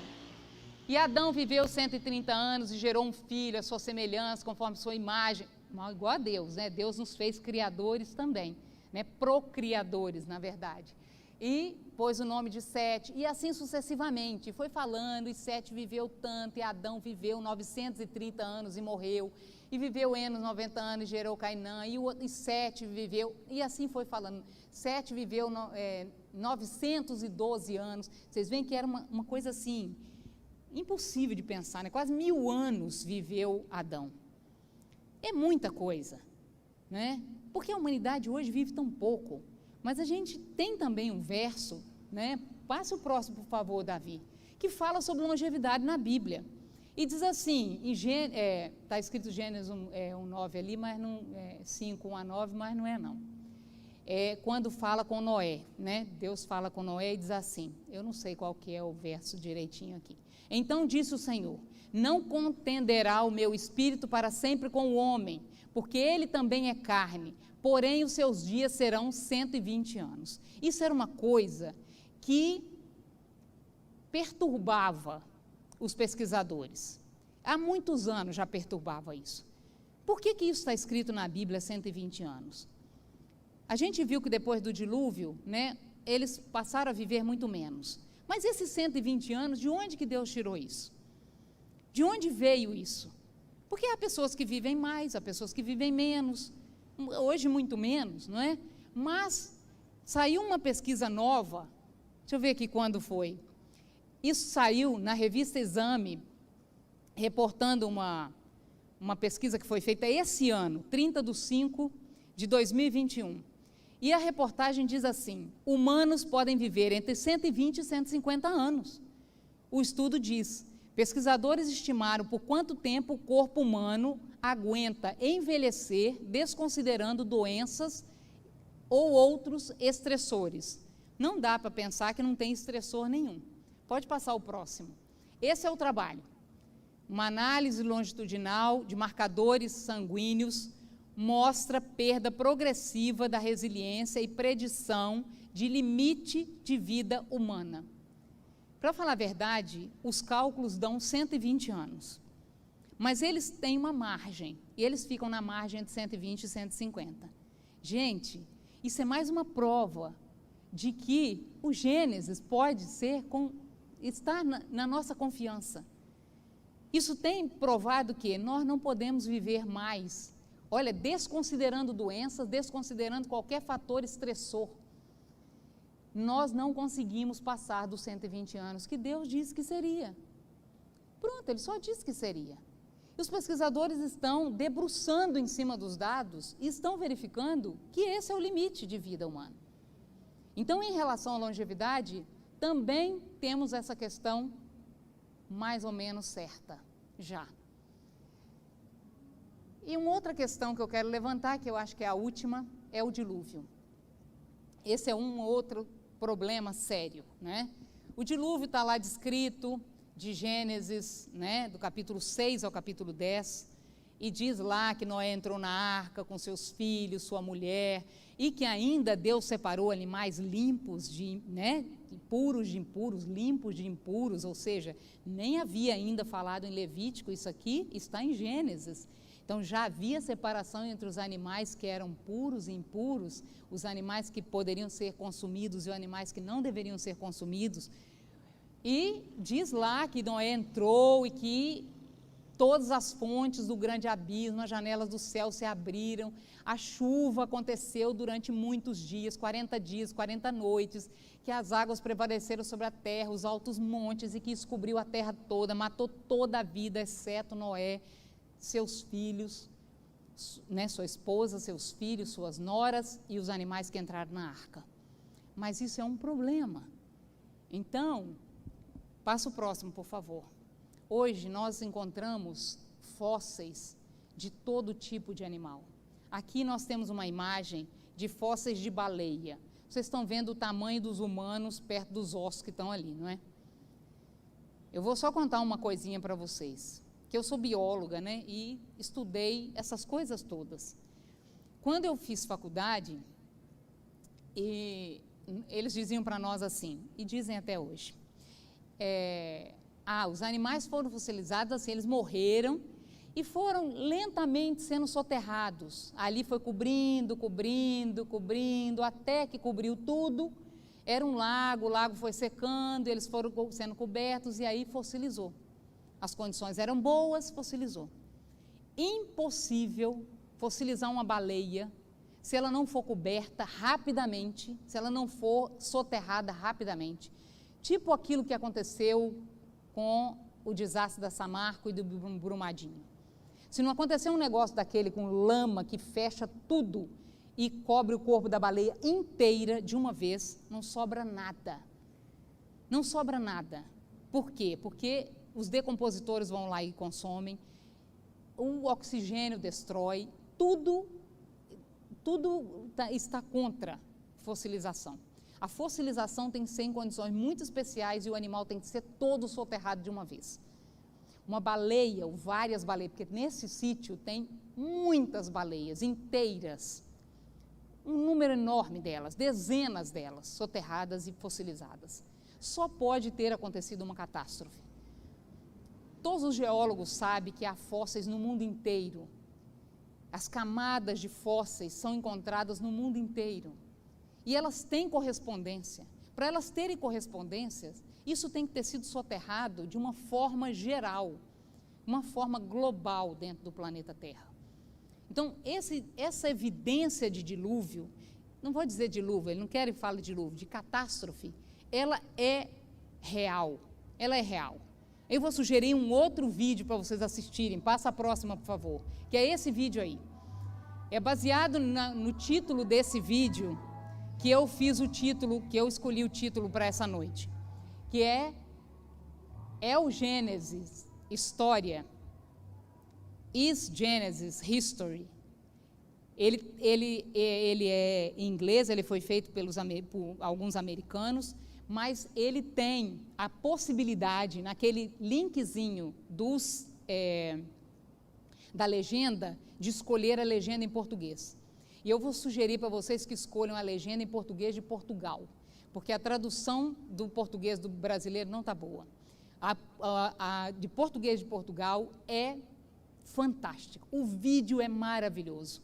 E Adão viveu 130 anos e gerou um filho, a sua semelhança, conforme sua imagem, igual a Deus, né? Deus nos fez criadores também, né? Procriadores, na verdade. E pôs o nome de Sete, e assim sucessivamente, foi falando, e Sete viveu tanto, e Adão viveu 930 anos e morreu, e viveu Enos 90 anos e gerou Cainã, e Sete viveu, e assim foi falando. Sete viveu 912 anos, vocês veem que era uma coisa assim, impossível de pensar, né? Quase 1000 anos viveu Adão. É muita coisa, né? Porque a humanidade hoje vive tão pouco. Mas a gente tem também um verso, né? Passa o próximo, por favor, Davi, que fala sobre longevidade na Bíblia. E diz assim, está escrito Gênesis 1:9 ali, mas não, 5, 1 a 9, mas não é não. É quando fala com Noé, né? Deus fala com Noé e diz assim, eu não sei qual que é o verso direitinho aqui. Então disse o Senhor, não contenderá o meu espírito para sempre com o homem, porque ele também é carne, porém os seus dias serão 120 anos. Isso era uma coisa que perturbava os pesquisadores. Há muitos anos já perturbava isso. Por que isso está escrito na Bíblia 120 anos? A gente viu que depois do dilúvio, né, eles passaram a viver muito menos. Mas esses 120 anos, de onde que Deus tirou isso? De onde veio isso? Porque há pessoas que vivem mais, há pessoas que vivem menos, hoje muito menos, não é? Mas saiu uma pesquisa nova, deixa eu ver aqui quando foi. Isso saiu na revista Exame, reportando uma pesquisa que foi feita esse ano, 30/5/2021. E a reportagem diz assim, humanos podem viver entre 120 e 150 anos. O estudo diz, pesquisadores estimaram por quanto tempo o corpo humano aguenta envelhecer, desconsiderando doenças ou outros estressores. Não dá para pensar que não tem estressor nenhum. Pode passar o próximo. Esse é o trabalho. Uma análise longitudinal de marcadores sanguíneos mostra perda progressiva da resiliência e predição de limite de vida humana. Para falar a verdade, os cálculos dão 120 anos. Mas eles têm uma margem, e eles ficam na margem de 120 e 150. Gente, isso é mais uma prova de que o Gênesis pode ser estar na nossa confiança. Isso tem provado que nós não podemos viver mais, olha, desconsiderando doenças, desconsiderando qualquer fator estressor. Nós não conseguimos passar dos 120 anos que Deus disse que seria. Pronto, Ele só disse que seria. E os pesquisadores estão debruçando em cima dos dados e estão verificando que esse é o limite de vida humana. Então, em relação à longevidade, também temos essa questão mais ou menos certa, já. E uma outra questão que eu quero levantar, que eu acho que é a última, é o dilúvio. Esse é um outro problema sério, né? O dilúvio está lá descrito, de Gênesis, né, do capítulo 6 ao capítulo 10, E diz lá que Noé entrou na arca com seus filhos, sua mulher, e que ainda Deus separou animais limpos puros de impuros, limpos de impuros, ou seja, nem havia ainda falado em Levítico, isso aqui está em Gênesis. Então já havia separação entre os animais que eram puros e impuros, os animais que poderiam ser consumidos e os animais que não deveriam ser consumidos. E diz lá que Noé entrou e que todas as fontes do grande abismo, as janelas do céu se abriram, a chuva aconteceu durante muitos dias, 40 noites, que as águas prevaleceram sobre a terra, os altos montes, e que isso cobriu a terra toda, matou toda a vida, exceto Noé, seus filhos, sua esposa, seus filhos, suas noras e os animais que entraram na arca. Mas isso é um problema. Então, passa o próximo, por favor. Hoje nós encontramos fósseis de todo tipo de animal. Aqui nós temos uma imagem de fósseis de baleia. Vocês estão vendo o tamanho dos humanos perto dos ossos que estão ali, não é? Eu vou só contar uma coisinha para vocês, que eu sou bióloga, e estudei essas coisas todas. Quando eu fiz faculdade, eles diziam para nós assim, e dizem até hoje, os animais foram fossilizados assim, eles morreram e foram lentamente sendo soterrados. Ali foi cobrindo, até que cobriu tudo. Era um lago, o lago foi secando, eles foram sendo cobertos e aí fossilizou. As condições eram boas, fossilizou. Impossível fossilizar uma baleia se ela não for coberta rapidamente, se ela não for soterrada rapidamente. Tipo aquilo que aconteceu com o desastre da Samarco e do Brumadinho. Se não acontecer um negócio daquele com lama que fecha tudo e cobre o corpo da baleia inteira de uma vez, não sobra nada. Não sobra nada. Por quê? Porque os decompositores vão lá e consomem, o oxigênio destrói, tudo está contra fossilização. A fossilização tem que ser em condições muito especiais e o animal tem que ser todo soterrado de uma vez. Uma baleia, ou várias baleias, porque nesse sítio tem muitas baleias inteiras, um número enorme delas, dezenas delas, soterradas e fossilizadas. Só pode ter acontecido uma catástrofe. Todos os geólogos sabem que há fósseis no mundo inteiro. As camadas de fósseis são encontradas no mundo inteiro. E elas têm correspondência. Para elas terem correspondências, isso tem que ter sido soterrado de uma forma geral, uma forma global dentro do planeta Terra. Então, essa evidência de dilúvio, não vou dizer dilúvio, ele não quer que fale de dilúvio, de catástrofe, ela é real, Eu vou sugerir um outro vídeo para vocês assistirem, passa a próxima, por favor, que é esse vídeo aí. É baseado no título desse vídeo, que eu escolhi o título para essa noite, que é o Gênesis, História, Is Genesis History. Ele é em inglês, ele foi feito por alguns americanos, mas ele tem a possibilidade, naquele linkzinho da legenda, de escolher a legenda em português. E eu vou sugerir para vocês que escolham a legenda em português de Portugal, porque a tradução do português do brasileiro não está boa. A de português de Portugal é fantástica. O vídeo é maravilhoso.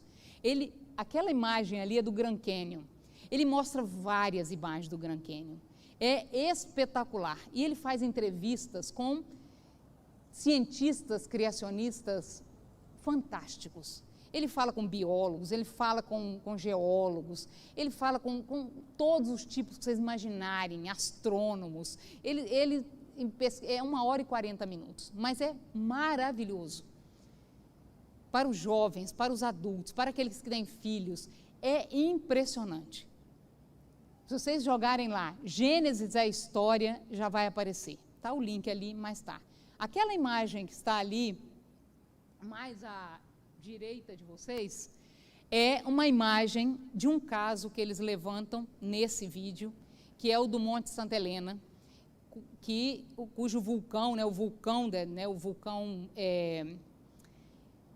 Aquela imagem ali é do Grand Canyon. Ele mostra várias imagens do Grand Canyon. É espetacular. E ele faz entrevistas com cientistas criacionistas fantásticos. Ele fala com biólogos, ele fala com geólogos, ele fala com todos os tipos que vocês imaginarem, astrônomos. Ele é 1h40, mas é maravilhoso. Para os jovens, para os adultos, para aqueles que têm filhos, é impressionante. Se vocês jogarem lá, Gênesis é a história, já vai aparecer. Está o link ali, mas está. Aquela imagem que está ali, mais à direita de vocês, é uma imagem de um caso que eles levantam nesse vídeo, que é o do Monte Santa Helena, cujo vulcão, o vulcão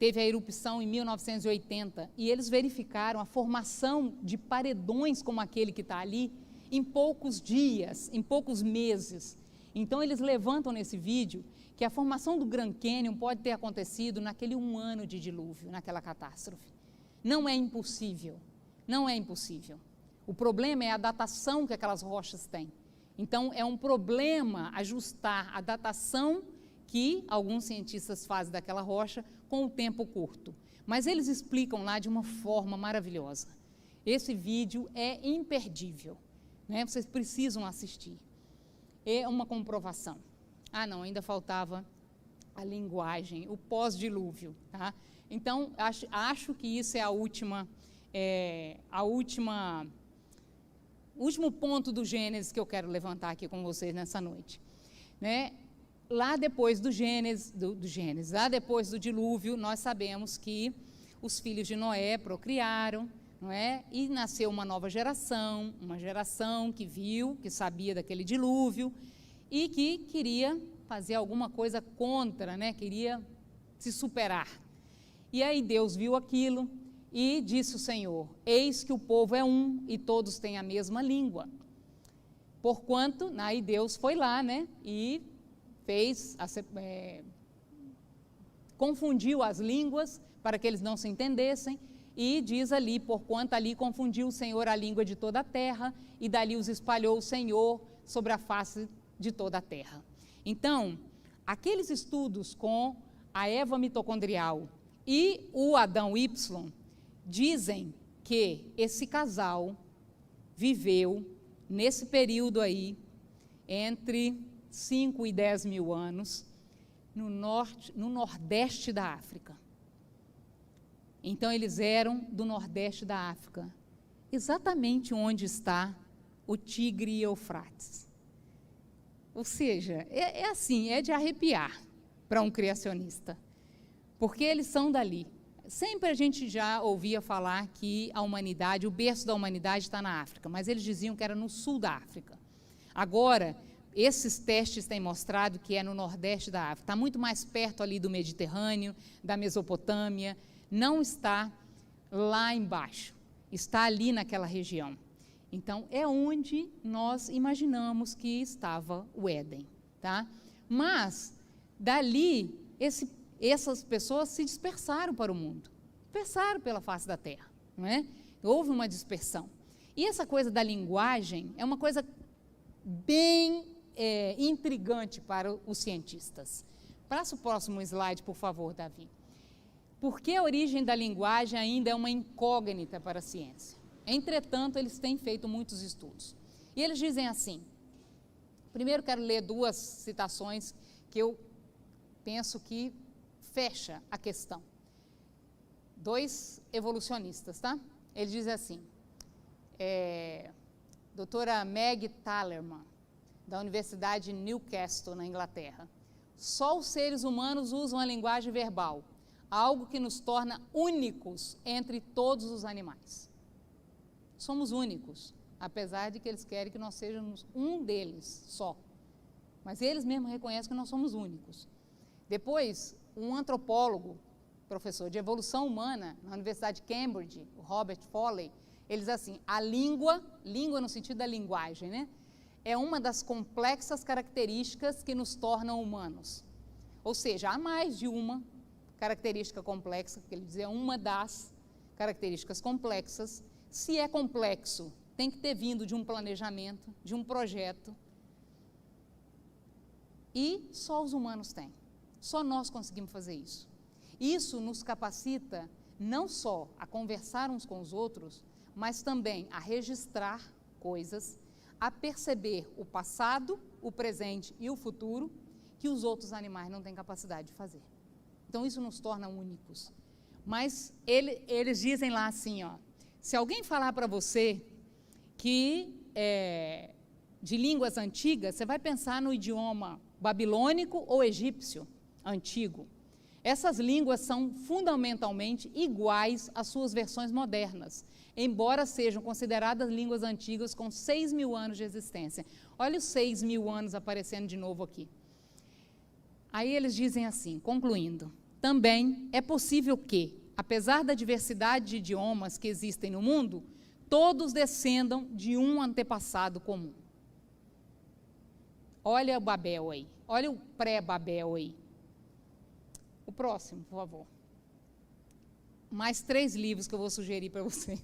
teve a erupção em 1980, e eles verificaram a formação de paredões como aquele que está ali, em poucos dias, em poucos meses. Então, eles levantam nesse vídeo que a formação do Grand Canyon pode ter acontecido naquele 1 ano de dilúvio, naquela catástrofe. Não é impossível, não é impossível. O problema é a datação que aquelas rochas têm. Então, é um problema ajustar a datação que alguns cientistas fazem daquela rocha com o tempo curto. Mas eles explicam lá de uma forma maravilhosa. Esse vídeo é imperdível, né? Vocês precisam assistir. É uma comprovação. Ah, não, ainda faltava a linguagem, o pós-dilúvio. Tá? Então, acho que isso é o último ponto do Gênesis que eu quero levantar aqui com vocês nessa noite. Né? Lá depois do Gênesis, lá depois do dilúvio, nós sabemos que os filhos de Noé procriaram, não é? E nasceu uma nova geração, uma geração que viu, que sabia daquele dilúvio e que queria fazer alguma coisa contra, né? Queria se superar. E aí Deus viu aquilo e disse o Senhor: eis que o povo é um e todos têm a mesma língua. Porquanto, aí Deus foi lá, né? E confundiu as línguas para que eles não se entendessem, e diz ali, porquanto ali confundiu o Senhor a língua de toda a terra, e dali os espalhou o Senhor sobre a face de toda a terra. Então, aqueles estudos com a Eva mitocondrial e o Adão Y dizem que esse casal viveu nesse período aí entre 5 e 10 mil anos, no nordeste da África. Então, eles eram do nordeste da África, exatamente onde está o Tigre e Eufrates. Ou seja, é assim, é de arrepiar para um criacionista, porque eles são dali. Sempre a gente já ouvia falar que a humanidade, o berço da humanidade está na África, mas eles diziam que era no sul da África. Agora, esses testes têm mostrado que é no nordeste da África, está muito mais perto ali do Mediterrâneo, da Mesopotâmia, não está lá embaixo, está ali naquela região. Então, é onde nós imaginamos que estava o Éden. Tá? Mas, dali, essas pessoas se dispersaram para o mundo, dispersaram pela face da terra. Não é? Houve uma dispersão. E essa coisa da linguagem é uma coisa bem intrigante para os cientistas. Passa o próximo slide, por favor, Davi. Por que a origem da linguagem ainda é uma incógnita para a ciência? Entretanto, eles têm feito muitos estudos. E eles dizem assim, primeiro quero ler 2 citações que eu penso que fecha a questão. 2 evolucionistas, tá? Eles dizem assim, doutora Meg Talerman, da Universidade de Newcastle, na Inglaterra. Só os seres humanos usam a linguagem verbal, algo que nos torna únicos entre todos os animais. Somos únicos, apesar de que eles querem que nós sejamos um deles só. Mas eles mesmos reconhecem que nós somos únicos. Depois, um antropólogo, professor de evolução humana, na Universidade de Cambridge, o Robert Foley, ele diz assim, a língua no sentido da linguagem, né? É uma das complexas características que nos tornam humanos. Ou seja, há mais de uma característica complexa, que ele diz, é uma das características complexas. Se é complexo, tem que ter vindo de um planejamento, de um projeto. E só os humanos têm. Só nós conseguimos fazer isso. Isso nos capacita não só a conversar uns com os outros, mas também a registrar coisas, a perceber o passado, o presente e o futuro, que os outros animais não têm capacidade de fazer. Então, isso nos torna únicos. Mas eles dizem lá assim, ó, se alguém falar para você que de línguas antigas, você vai pensar no idioma babilônico ou egípcio antigo. Essas línguas são fundamentalmente iguais às suas versões modernas, embora sejam consideradas línguas antigas com 6 mil anos de existência. Olha os 6 mil anos aparecendo de novo aqui. Aí eles dizem assim, concluindo, também é possível que, apesar da diversidade de idiomas que existem no mundo, todos descendam de um antepassado comum. Olha o Babel aí, olha o pré-Babel aí. O próximo, por favor. Mais 3 livros que eu vou sugerir para vocês.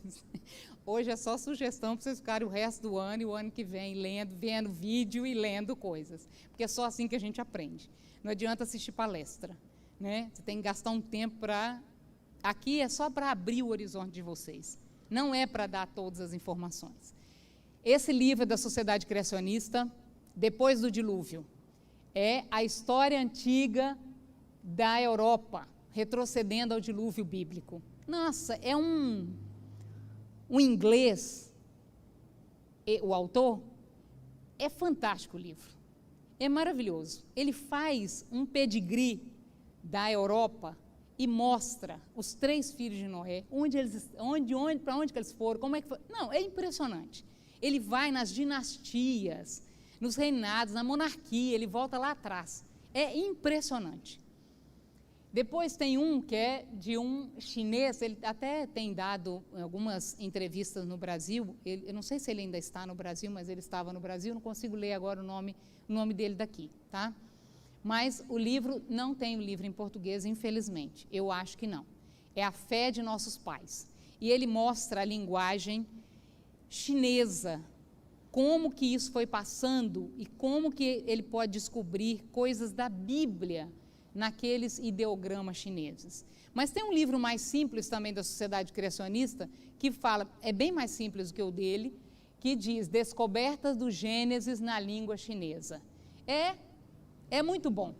Hoje é só sugestão para vocês ficarem o resto do ano e o ano que vem lendo, vendo vídeo e lendo coisas. Porque é só assim que a gente aprende. Não adianta assistir palestra, né? Você tem que gastar um tempo para... Aqui é só para abrir o horizonte de vocês. Não é para dar todas as informações. Esse livro é da Sociedade Criacionista, Depois do Dilúvio. É a história antiga da Europa, retrocedendo ao dilúvio bíblico. Nossa, é um inglês, o autor, é fantástico o livro, é maravilhoso. Ele faz um pedigree da Europa e mostra os 3 filhos de Noé, para onde que eles foram, como é que foi. Não, é impressionante. Ele vai nas dinastias, nos reinados, na monarquia, ele volta lá atrás. É impressionante. Depois tem um que é de um chinês, ele até tem dado algumas entrevistas no Brasil, eu não sei se ele ainda está no Brasil, mas ele estava no Brasil, não consigo ler agora o nome dele daqui, tá? Mas o livro, não tem o livro em português, infelizmente, eu acho que não. É A Fé de Nossos Pais. E ele mostra a linguagem chinesa, como que isso foi passando e como que ele pode descobrir coisas da Bíblia naqueles ideogramas chineses. Mas tem um livro mais simples também da Sociedade Criacionista, que fala, é bem mais simples do que o dele, que diz Descobertas do Gênesis na língua chinesa. É muito bom,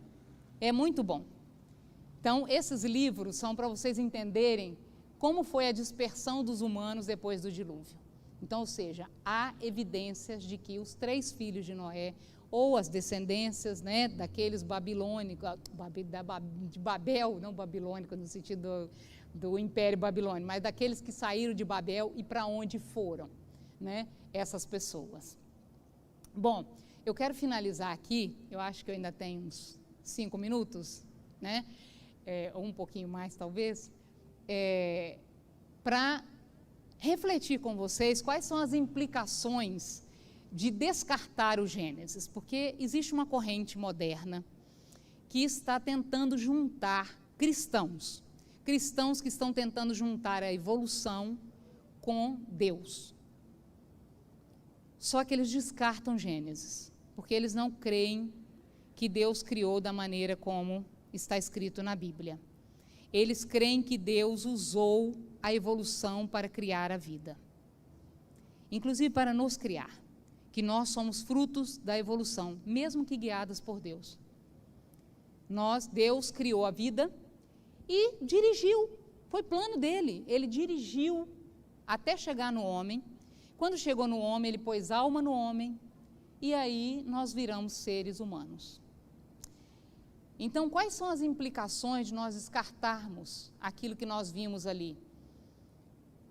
é muito bom. Então, esses livros são para vocês entenderem como foi a dispersão dos humanos depois do dilúvio. Então, ou seja, há evidências de que os 3 filhos de Noé, ou as descendências, né, daqueles babilônicos, de Babel, não babilônico no sentido do Império Babilônico, mas daqueles que saíram de Babel e para onde foram, né, essas pessoas. Bom, eu quero finalizar aqui, eu acho que eu ainda tenho uns 5 minutos, né, ou um pouquinho mais talvez, para refletir com vocês quais são as implicações de descartar o Gênesis, porque existe uma corrente moderna que está tentando juntar cristãos que estão tentando juntar a evolução com Deus. Só que eles descartam Gênesis, porque eles não creem que Deus criou da maneira como está escrito na Bíblia. Eles creem que Deus usou a evolução para criar a vida, inclusive para nos criar, que nós somos frutos da evolução, mesmo que guiadas por Deus. Deus criou a vida e dirigiu, foi plano dele, ele dirigiu até chegar no homem. Quando chegou no homem, ele pôs alma no homem, e aí nós viramos seres humanos. Então, quais são as implicações de nós descartarmos aquilo que nós vimos ali?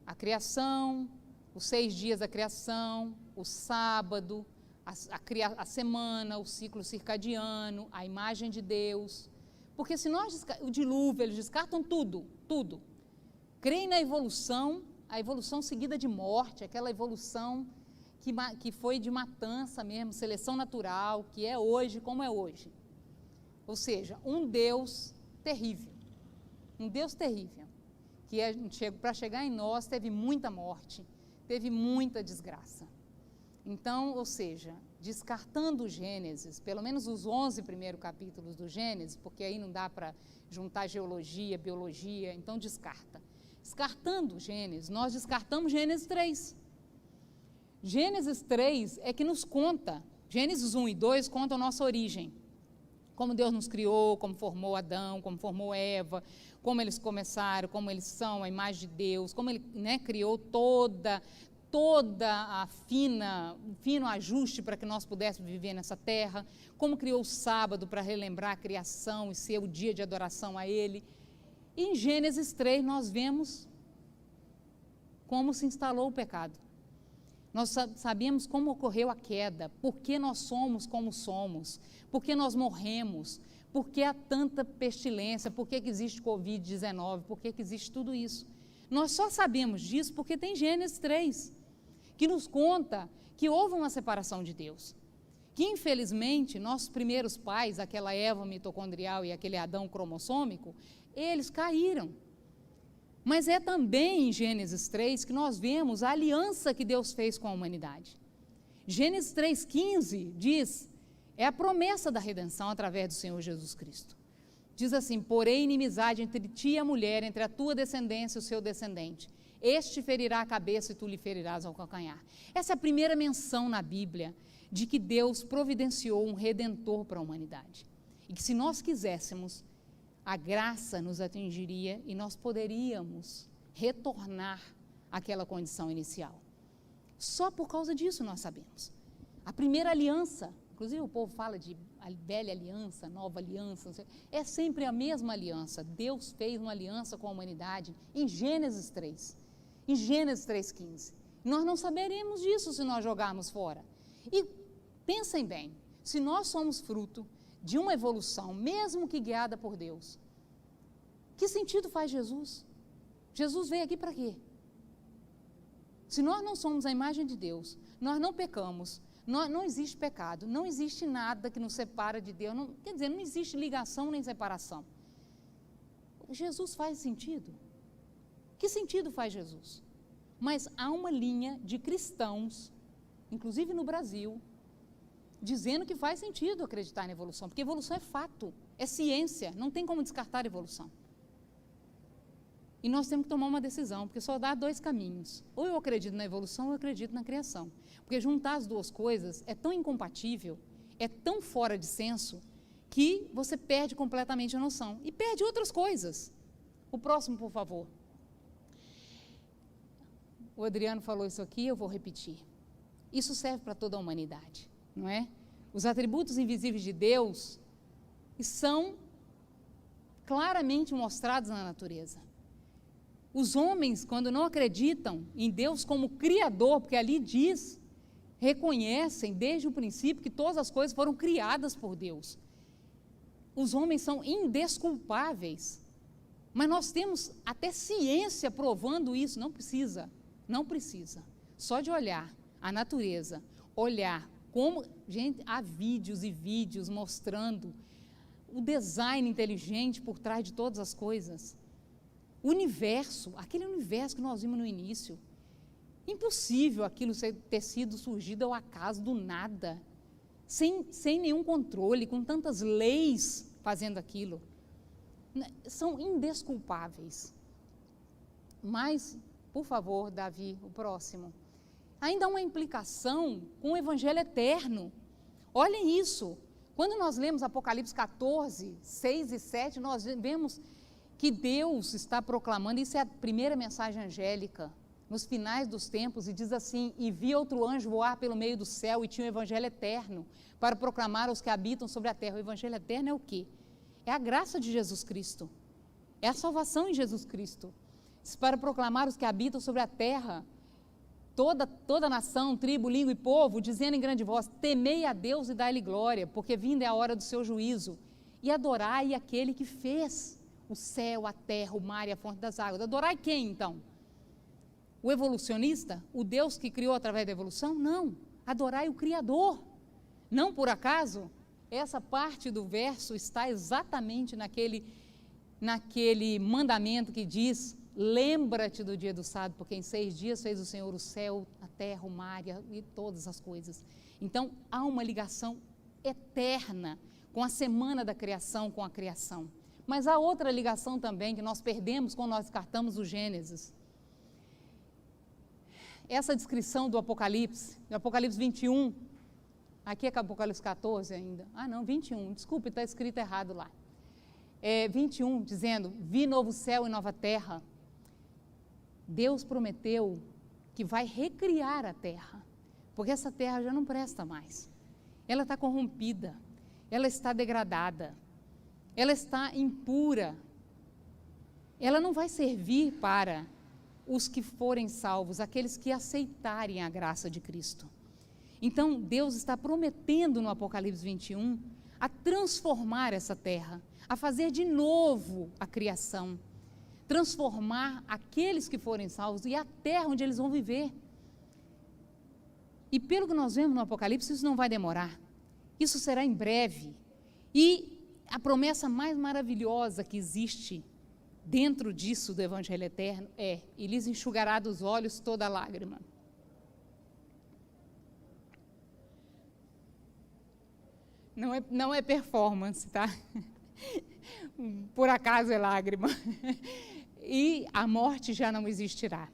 A criação, os 6 dias da criação, o sábado, a semana, o ciclo circadiano, a imagem de Deus. Porque se nós, o dilúvio, eles descartam tudo, tudo. Creem na evolução, a evolução seguida de morte, aquela evolução que foi de matança mesmo, seleção natural, que é hoje como é hoje. Ou seja, um Deus terrível, que para chegar em nós teve muita morte, teve muita desgraça. Então, ou seja, descartando o Gênesis, pelo menos os 11 primeiros capítulos do Gênesis, porque aí não dá para juntar geologia, biologia, então descarta. Descartando o Gênesis, nós descartamos Gênesis 3. Gênesis 3 é que nos conta, Gênesis 1 e 2 contam a nossa origem. Como Deus nos criou, como formou Adão, como formou Eva, como eles começaram, como eles são, a imagem de Deus, como ele, né, criou toda a fino ajuste para que nós pudéssemos viver nessa terra, como criou o sábado para relembrar a criação e ser o dia de adoração a Ele. E em Gênesis 3 nós vemos como se instalou o pecado. Nós sabemos como ocorreu a queda, por que nós somos como somos, por que nós morremos, Por que há tanta pestilência? Por que existe Covid-19? Por que existe tudo isso? Nós só sabemos disso porque tem Gênesis 3, que nos conta que houve uma separação de Deus. Que, infelizmente, nossos primeiros pais, aquela Eva mitocondrial e aquele Adão cromossômico, eles caíram. Mas é também em Gênesis 3 que nós vemos a aliança que Deus fez com a humanidade. Gênesis 3,15 diz, é a promessa da redenção através do Senhor Jesus Cristo. Diz assim, porém inimizade entre ti e a mulher, entre a tua descendência e o seu descendente. Este ferirá a cabeça e tu lhe ferirás ao calcanhar. Essa é a primeira menção na Bíblia de que Deus providenciou um redentor para a humanidade. E que se nós quiséssemos, a graça nos atingiria e nós poderíamos retornar àquela condição inicial. Só por causa disso nós sabemos. A primeira aliança, inclusive o povo fala de velha aliança, nova aliança, é sempre a mesma aliança. Deus fez uma aliança com a humanidade em Gênesis 3, em Gênesis 3,15. Nós não saberemos disso se nós jogarmos fora. E pensem bem, se nós somos fruto de uma evolução, mesmo que guiada por Deus, que sentido faz Jesus? Jesus veio aqui para quê? Se nós não somos a imagem de Deus, nós não pecamos, não existe pecado, não existe nada que nos separa de Deus, quer dizer, não existe ligação nem separação. Jesus faz sentido? Que sentido faz Jesus? Mas há uma linha de cristãos, inclusive no Brasil, dizendo que faz sentido acreditar na evolução, porque evolução é fato, é ciência, não tem como descartar a evolução. E nós temos que tomar uma decisão, porque só dá dois caminhos. Ou eu acredito na evolução, ou eu acredito na criação. Porque juntar as duas coisas é tão incompatível, é tão fora de senso, que você perde completamente a noção. E perde outras coisas. O próximo, por favor. O Adriano falou isso aqui, eu vou repetir. Isso serve para toda a humanidade, não é? Os atributos invisíveis de Deus são claramente mostrados na natureza. Os homens, quando não acreditam em Deus como Criador, porque ali diz, reconhecem desde o princípio que todas as coisas foram criadas por Deus. Os homens são indesculpáveis, mas nós temos até ciência provando isso, não precisa, só de olhar a natureza, olhar como, gente, há vídeos e vídeos mostrando o design inteligente por trás de todas as coisas. O universo, aquele universo que nós vimos no início, impossível aquilo ter sido surgido ao acaso, do nada, sem nenhum controle, com tantas leis fazendo aquilo. São indesculpáveis. Mas, por favor, Davi, o próximo. Ainda há uma implicação com o Evangelho eterno. Olhem isso. Quando nós lemos Apocalipse 14, 6 e 7, nós vemos que Deus está proclamando, isso é a primeira mensagem angélica, nos finais dos tempos, e diz assim, e vi outro anjo voar pelo meio do céu e tinha o Evangelho eterno, para proclamar aos que habitam sobre a terra. O Evangelho eterno é o quê? É a graça de Jesus Cristo, é a salvação em Jesus Cristo, para proclamar os que habitam sobre a terra, toda nação, tribo, língua e povo, dizendo em grande voz, temei a Deus e dai-lhe glória, porque vinda é a hora do seu juízo, e adorai aquele que fez o céu, a terra, o mar e a fonte das águas. Adorai quem, então? O evolucionista? O Deus que criou através da evolução? Não. Adorai o Criador. Não por acaso, essa parte do verso está exatamente naquele mandamento que diz, lembra-te do dia do sábado, porque em 6 dias fez o Senhor o céu, a terra, o mar e todas as coisas. Então, há uma ligação eterna com a semana da criação, com a criação. Mas há outra ligação também que nós perdemos quando nós descartamos o Gênesis. Essa descrição do Apocalipse 21, aqui é Apocalipse 14 ainda, 21, desculpe, está escrito errado lá. 21, dizendo, vi novo céu e nova terra. Deus prometeu que vai recriar a terra, porque essa terra já não presta mais. Ela está corrompida, ela está degradada, ela está impura, ela não vai servir para os que forem salvos, aqueles que aceitarem a graça de Cristo. Então, Deus está prometendo no Apocalipse 21 a transformar essa terra, a fazer de novo a criação, transformar aqueles que forem salvos e a terra onde eles vão viver. E pelo que nós vemos no Apocalipse, isso não vai demorar. Isso será em breve. E a promessa mais maravilhosa que existe dentro disso do Evangelho Eterno é: e lhes enxugará dos olhos toda lágrima. Não é performance, tá? Por acaso é lágrima. E a morte já não existirá.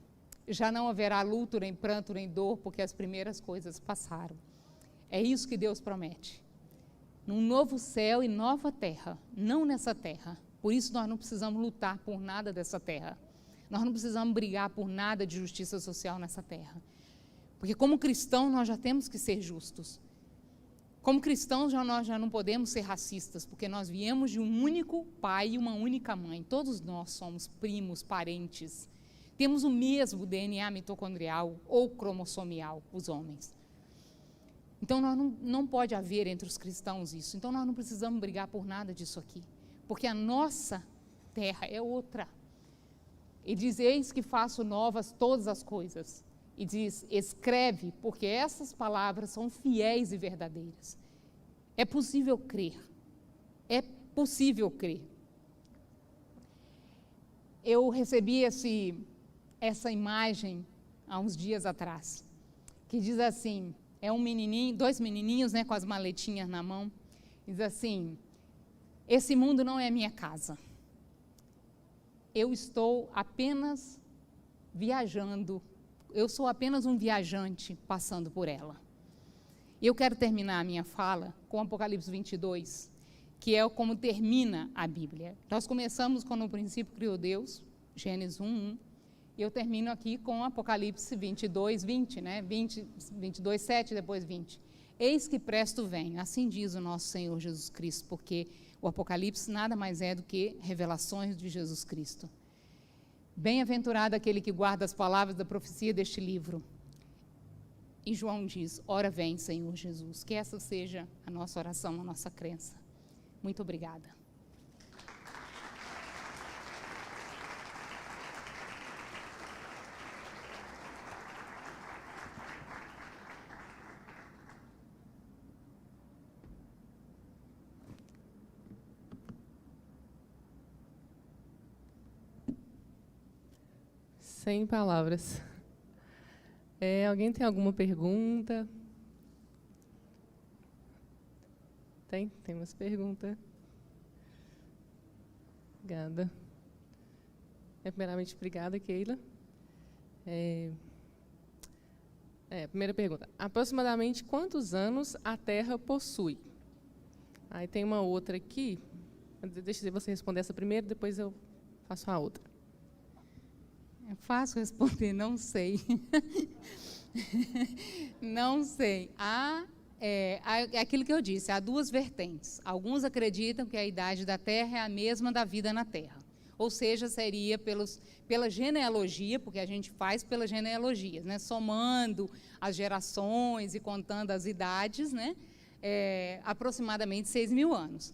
Já não haverá luto, nem pranto, nem dor, porque as primeiras coisas passaram. É isso que Deus promete. Num novo céu e nova terra, não nessa terra. Por isso nós não precisamos lutar por nada dessa terra. Nós não precisamos brigar por nada de justiça social nessa terra. Porque como cristãos nós já temos que ser justos. Como cristãos nós já não podemos ser racistas, porque nós viemos de um único pai e uma única mãe. Todos nós somos primos, parentes. Temos o mesmo DNA mitocondrial ou cromossomial, os homens. Então, não pode haver entre os cristãos isso. Então, nós não precisamos brigar por nada disso aqui, porque a nossa terra é outra. E diz: eis que faço novas todas as coisas. E diz: escreve, porque essas palavras são fiéis e verdadeiras. É possível crer. É possível crer. Eu recebi essa imagem há uns dias atrás, que diz assim, é um menininho, 2 menininhos, né, com as maletinhas na mão, diz assim: esse mundo não é minha casa, eu estou apenas viajando, eu sou apenas um viajante passando por ela. E eu quero terminar a minha fala com Apocalipse 22, que é como termina a Bíblia. Nós começamos com no princípio criou Deus, Gênesis 1:1, e eu termino aqui com Apocalipse 22:20, né? 22:7, depois 20. Eis que presto venho, assim diz o nosso Senhor Jesus Cristo, porque o Apocalipse nada mais é do que revelações de Jesus Cristo. Bem-aventurado aquele que guarda as palavras da profecia deste livro. E João diz: ora vem, Senhor Jesus. Que essa seja a nossa oração, a nossa crença. Muito obrigada. Sem palavras. Alguém tem alguma pergunta? Tem umas perguntas. Obrigada. Primeiramente, obrigada, Keila. Primeira pergunta. Aproximadamente quantos anos a Terra possui? Aí tem uma outra aqui. Deixa você responder essa primeiro, depois eu faço a outra. É fácil responder, não sei. Não sei. É aquilo que eu disse, há 2 vertentes. Alguns acreditam que a idade da Terra é a mesma da vida na Terra. Ou seja, seria pela genealogia, porque a gente faz pelas genealogias, né? Somando as gerações e contando as idades, né? Aproximadamente 6.000 anos.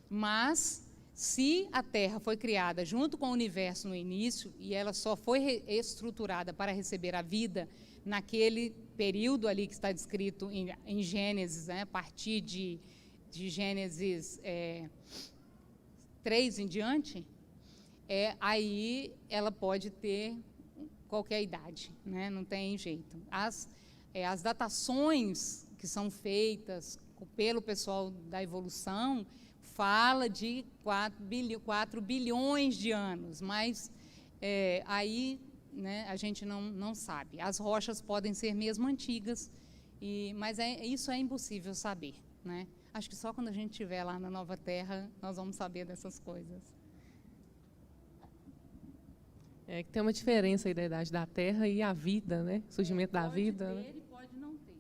Mas se a Terra foi criada junto com o universo no início e ela só foi estruturada para receber a vida naquele período ali que está descrito em Gênesis, né, a partir de Gênesis 3 em diante, aí ela pode ter qualquer idade, né, não tem jeito. As datações que são feitas pelo pessoal da evolução fala de 4 bilhões de anos, mas aí, né, a gente não sabe. As rochas podem ser mesmo antigas, mas isso é impossível saber, né? Acho que só quando a gente estiver lá na Nova Terra nós vamos saber dessas coisas. Que tem uma diferença aí da idade da Terra e a vida, né? O surgimento da vida. Pode ter, né? e pode não ter.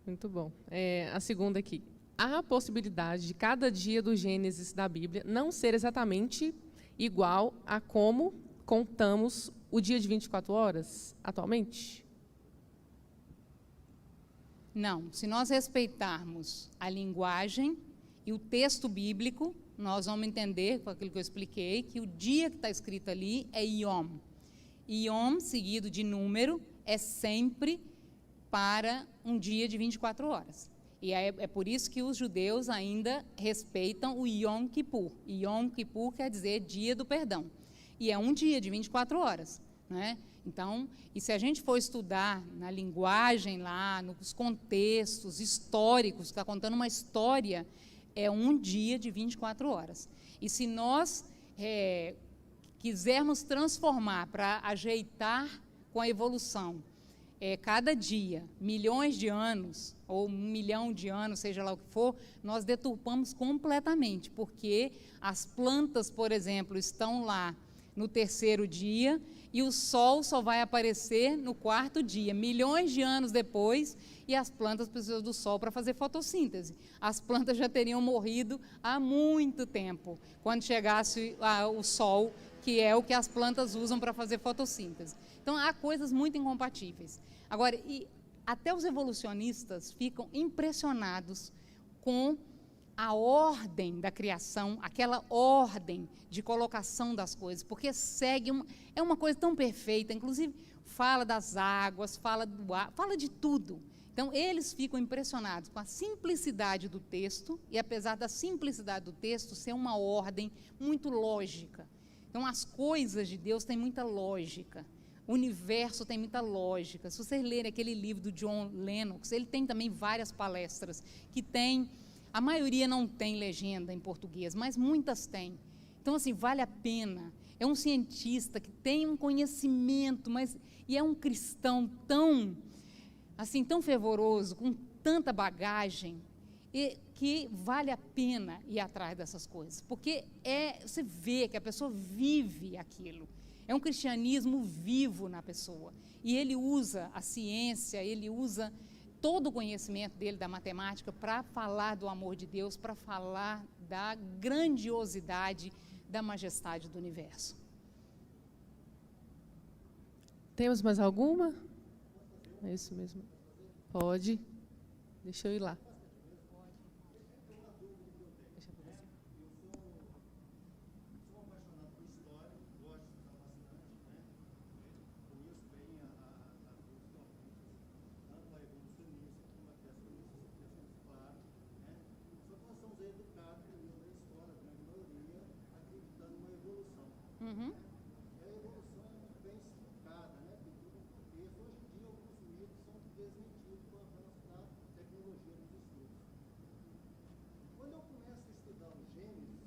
Muito bom. A segunda aqui. Há a possibilidade de cada dia do Gênesis da Bíblia não ser exatamente igual a como contamos o dia de 24 horas atualmente? Não, se nós respeitarmos a linguagem e o texto bíblico, nós vamos entender, com aquilo que eu expliquei, que o dia que está escrito ali é Yom. Yom, seguido de número, é sempre para um dia de 24 horas. E é por isso que os judeus ainda respeitam o Yom Kippur. Yom Kippur quer dizer dia do perdão. E é um dia de 24 horas, né? Então, e se a gente for estudar na linguagem lá, nos contextos históricos, está contando uma história, é um dia de 24 horas. E se nós quisermos transformar para ajeitar com a evolução, cada dia, milhões de anos, ou 1 milhão de anos, seja lá o que for, nós deturpamos completamente, porque as plantas, por exemplo, estão lá no 3º dia, e o sol só vai aparecer no 4º dia, milhões de anos depois, e as plantas precisam do sol para fazer fotossíntese. As plantas já teriam morrido há muito tempo, quando chegasse o sol, que é o que as plantas usam para fazer fotossíntese. Então, há coisas muito incompatíveis. Agora, até os evolucionistas ficam impressionados com a ordem da criação, aquela ordem de colocação das coisas, porque segue é uma coisa tão perfeita, inclusive fala das águas, fala do ar, fala de tudo. Então, eles ficam impressionados com a simplicidade do texto, e apesar da simplicidade do texto ser uma ordem muito lógica. Então, as coisas de Deus têm muita lógica. O universo tem muita lógica. Se vocês lerem aquele livro do John Lennox, ele tem também várias palestras que tem, a maioria não tem legenda em português, mas muitas têm. Então, assim, vale a pena. É um cientista que tem um conhecimento, e é um cristão tão fervoroso, com tanta bagagem, que vale a pena ir atrás dessas coisas, porque você vê que a pessoa vive aquilo. É um cristianismo vivo na pessoa. E ele usa a ciência, ele usa todo o conhecimento dele da matemática para falar do amor de Deus, para falar da grandiosidade, da majestade do universo. Temos mais alguma? É isso mesmo. Pode. Deixa eu ir lá. Uhum. A evolução bem explicada, né? Tem todo um contexto. Hoje em dia, alguns mitos são desmentidos com o avanço da tecnologia dos estudos. Quando eu começo a estudar o Gênesis,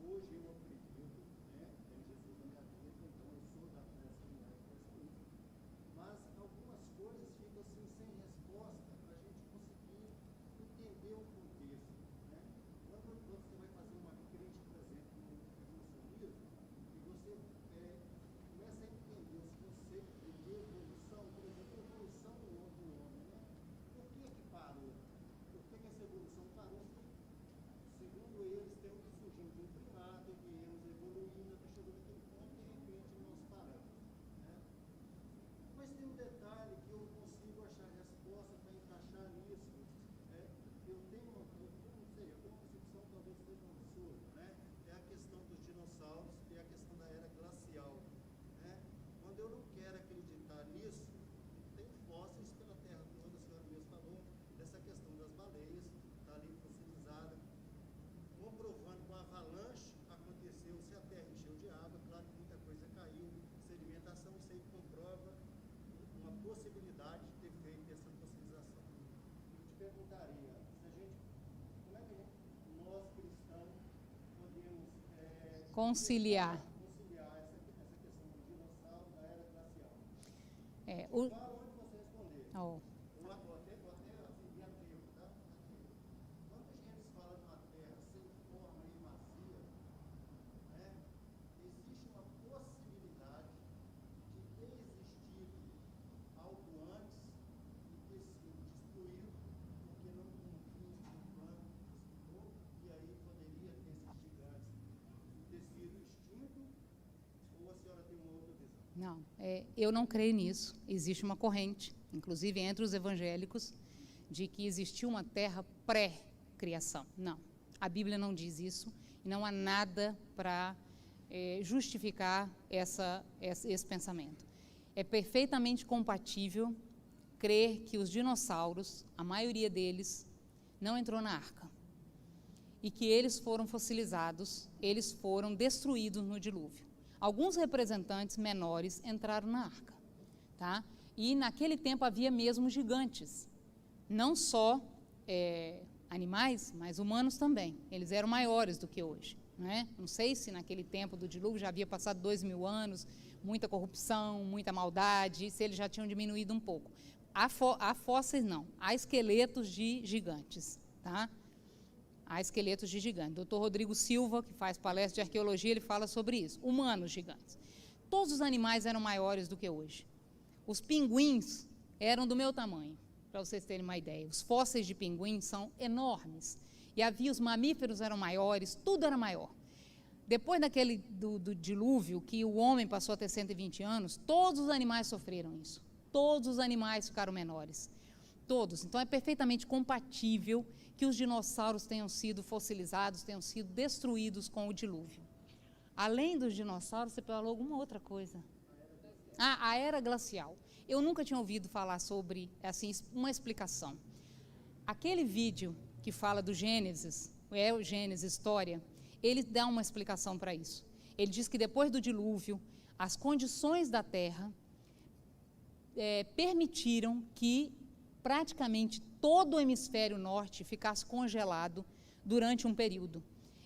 hoje eu acredito, né? Tem Jesus na minha vida, então eu sou da fé seminária cristiana. Mas algumas coisas ficam assim sem resposta para a gente conseguir entender o contexto, né? Quando você vai fazer uma crítica, por exemplo, no evolucionismo, você começa a entender os conceitos de evolução, por exemplo, a evolução do homem, né? Por que parou? Por que essa evolução parou? Segundo eles, temos que surgir de um primata, viemos evoluindo, até chegou naquele ponto e de repente nós paramos, né? Mas tem um detalhe que eu consigo achar resposta para encaixar nisso, né? Eu tenho uma concepção talvez seja uma absurda, né? É a questão dos dinossauros e a questão da era glacial, né? Quando eu não quero acreditar nisso, tem fósseis pela Terra toda, a senhora mesmo falou, dessa questão das baleias, está ali fossilizada, comprovando com a avalanche aconteceu, se a Terra encheu de água, claro que muita coisa caiu, sedimentação, isso aí comprova uma possibilidade de ter feito essa fossilização. Eu te perguntaria, como é que nós cristãos podemos conciliar essa questão do dinossauro da era glacial? Para onde você responder? Oh. Ou até assim, via tempo, tá? Quando a gente fala de uma terra sem forma e vazia, né, existe uma possibilidade de ter existido algo antes e ter sido destruído, porque não cumpriu o plano explicou, e aí poderia ter esses gigantes ter sido extinto, ou a senhora tem uma outra visão? Não, eu não creio nisso. Existe uma corrente, inclusive entre os evangélicos, de que existiu uma terra pré-criação. Não, a Bíblia não diz isso, e não há nada para justificar esse pensamento. É perfeitamente compatível crer que os dinossauros, a maioria deles, não entrou na arca, e que eles foram fossilizados, eles foram destruídos no dilúvio. Alguns representantes menores entraram na arca, tá? E naquele tempo havia mesmo gigantes, não só animais, mas humanos também. Eles eram maiores do que hoje, né? Não sei se naquele tempo do dilúvio já havia passado 2000 anos, muita corrupção, muita maldade, se eles já tinham diminuído um pouco. Há fósseis não, há esqueletos de gigantes, tá? Há esqueletos de gigantes. Dr. Rodrigo Silva, que faz palestra de arqueologia, ele fala sobre isso. Humanos gigantes. Todos os animais eram maiores do que hoje. Os pinguins eram do meu tamanho, para vocês terem uma ideia. Os fósseis de pinguim são enormes. E havia os mamíferos eram maiores, tudo era maior. Depois do dilúvio, que o homem passou a ter 120 anos, todos os animais sofreram isso. Todos os animais ficaram menores. Todos. Então, é perfeitamente compatível que os dinossauros tenham sido fossilizados, tenham sido destruídos com o dilúvio. Além dos dinossauros, você falou alguma outra coisa? A era glacial. Eu nunca tinha ouvido falar sobre, assim, uma explicação. Aquele vídeo que fala do Gênesis, o Gênesis História, ele dá uma explicação para isso. Ele diz que depois do dilúvio, as condições da Terra permitiram que praticamente todo o hemisfério norte ficasse congelado durante um período.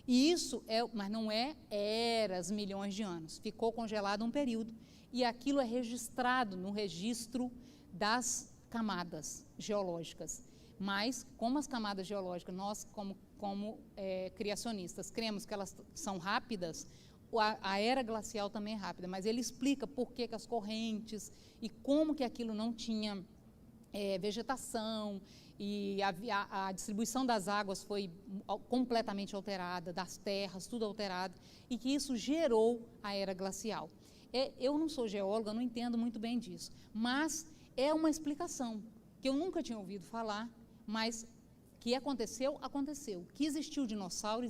E isso mas não é eras, milhões de anos. Ficou congelado um período e aquilo é registrado no registro das camadas geológicas. Mas, como as camadas geológicas, nós, como criacionistas, cremos que elas são rápidas, a era glacial também é rápida, mas ele explica por que as correntes e como que aquilo não tinha vegetação, e a distribuição das águas foi completamente alterada, das terras, tudo alterado, e que isso gerou a era glacial. Eu não sou geóloga, não entendo muito bem disso, mas é uma explicação que eu nunca tinha ouvido falar, mas que aconteceu. Que existiu dinossauro,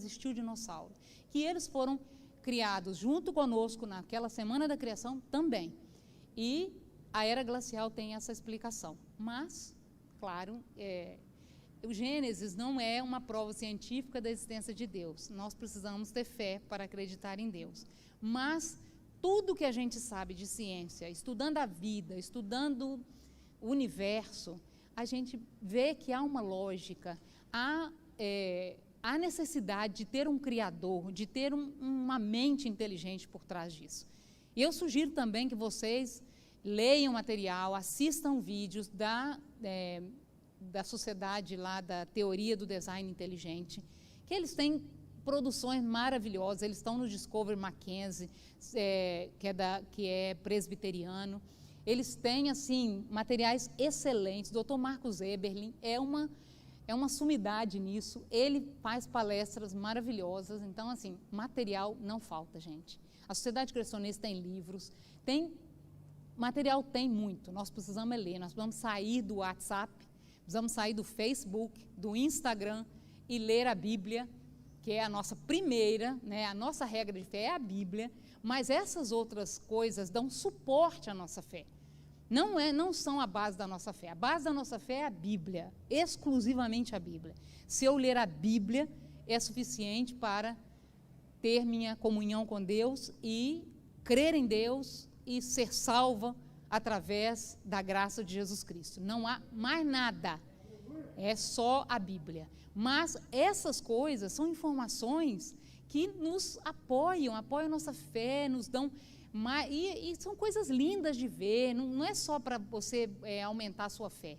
que eles foram criados junto conosco naquela semana da criação também. E a era glacial tem essa explicação. Mas, claro, o Gênesis não é uma prova científica da existência de Deus. Nós precisamos ter fé para acreditar em Deus. Mas tudo que a gente sabe de ciência, estudando a vida, estudando o universo, a gente vê que há uma lógica, há necessidade de ter um criador, de ter uma mente inteligente por trás disso. E eu sugiro também que vocês leiam material, assistam vídeos da sociedade lá, da teoria do design inteligente, que eles têm produções maravilhosas. Eles estão no Discovery Mackenzie, que é presbiteriano. Eles têm, assim, materiais excelentes. Dr. Marcos Eberlin é uma sumidade nisso. Ele faz palestras maravilhosas. Então, assim, material não falta, gente. A Sociedade Criacionista tem livros, material tem muito. Nós precisamos ler, nós precisamos sair do WhatsApp, precisamos sair do Facebook, do Instagram e ler a Bíblia, que é a nossa primeira, né, a nossa regra de fé é a Bíblia, mas essas outras coisas dão suporte à nossa fé. Não são a base da nossa fé. A base da nossa fé é a Bíblia, exclusivamente a Bíblia. Se eu ler a Bíblia, é suficiente para ter minha comunhão com Deus e crer em Deus e ser salva através da graça de Jesus Cristo. Não há mais nada, é só a Bíblia. Mas essas coisas são informações que nos apoiam a nossa fé, nos dão... E são coisas lindas de ver, não é só para você aumentar a sua fé.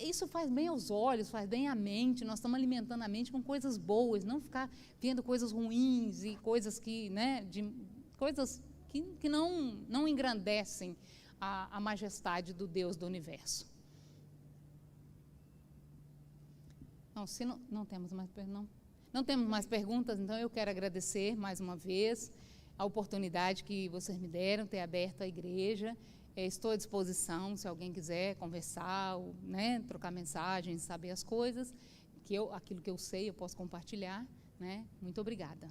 Isso faz bem aos olhos, faz bem à mente. Nós estamos alimentando a mente com coisas boas, não ficar vendo coisas ruins e coisas que, né, coisas que não engrandecem a majestade do Deus do universo. Não temos mais perguntas, então eu quero agradecer mais uma vez a oportunidade que vocês me deram, ter aberto a igreja. Estou à disposição, se alguém quiser conversar, ou, né, trocar mensagens, saber as coisas, aquilo que eu sei eu posso compartilhar, né? Muito obrigada.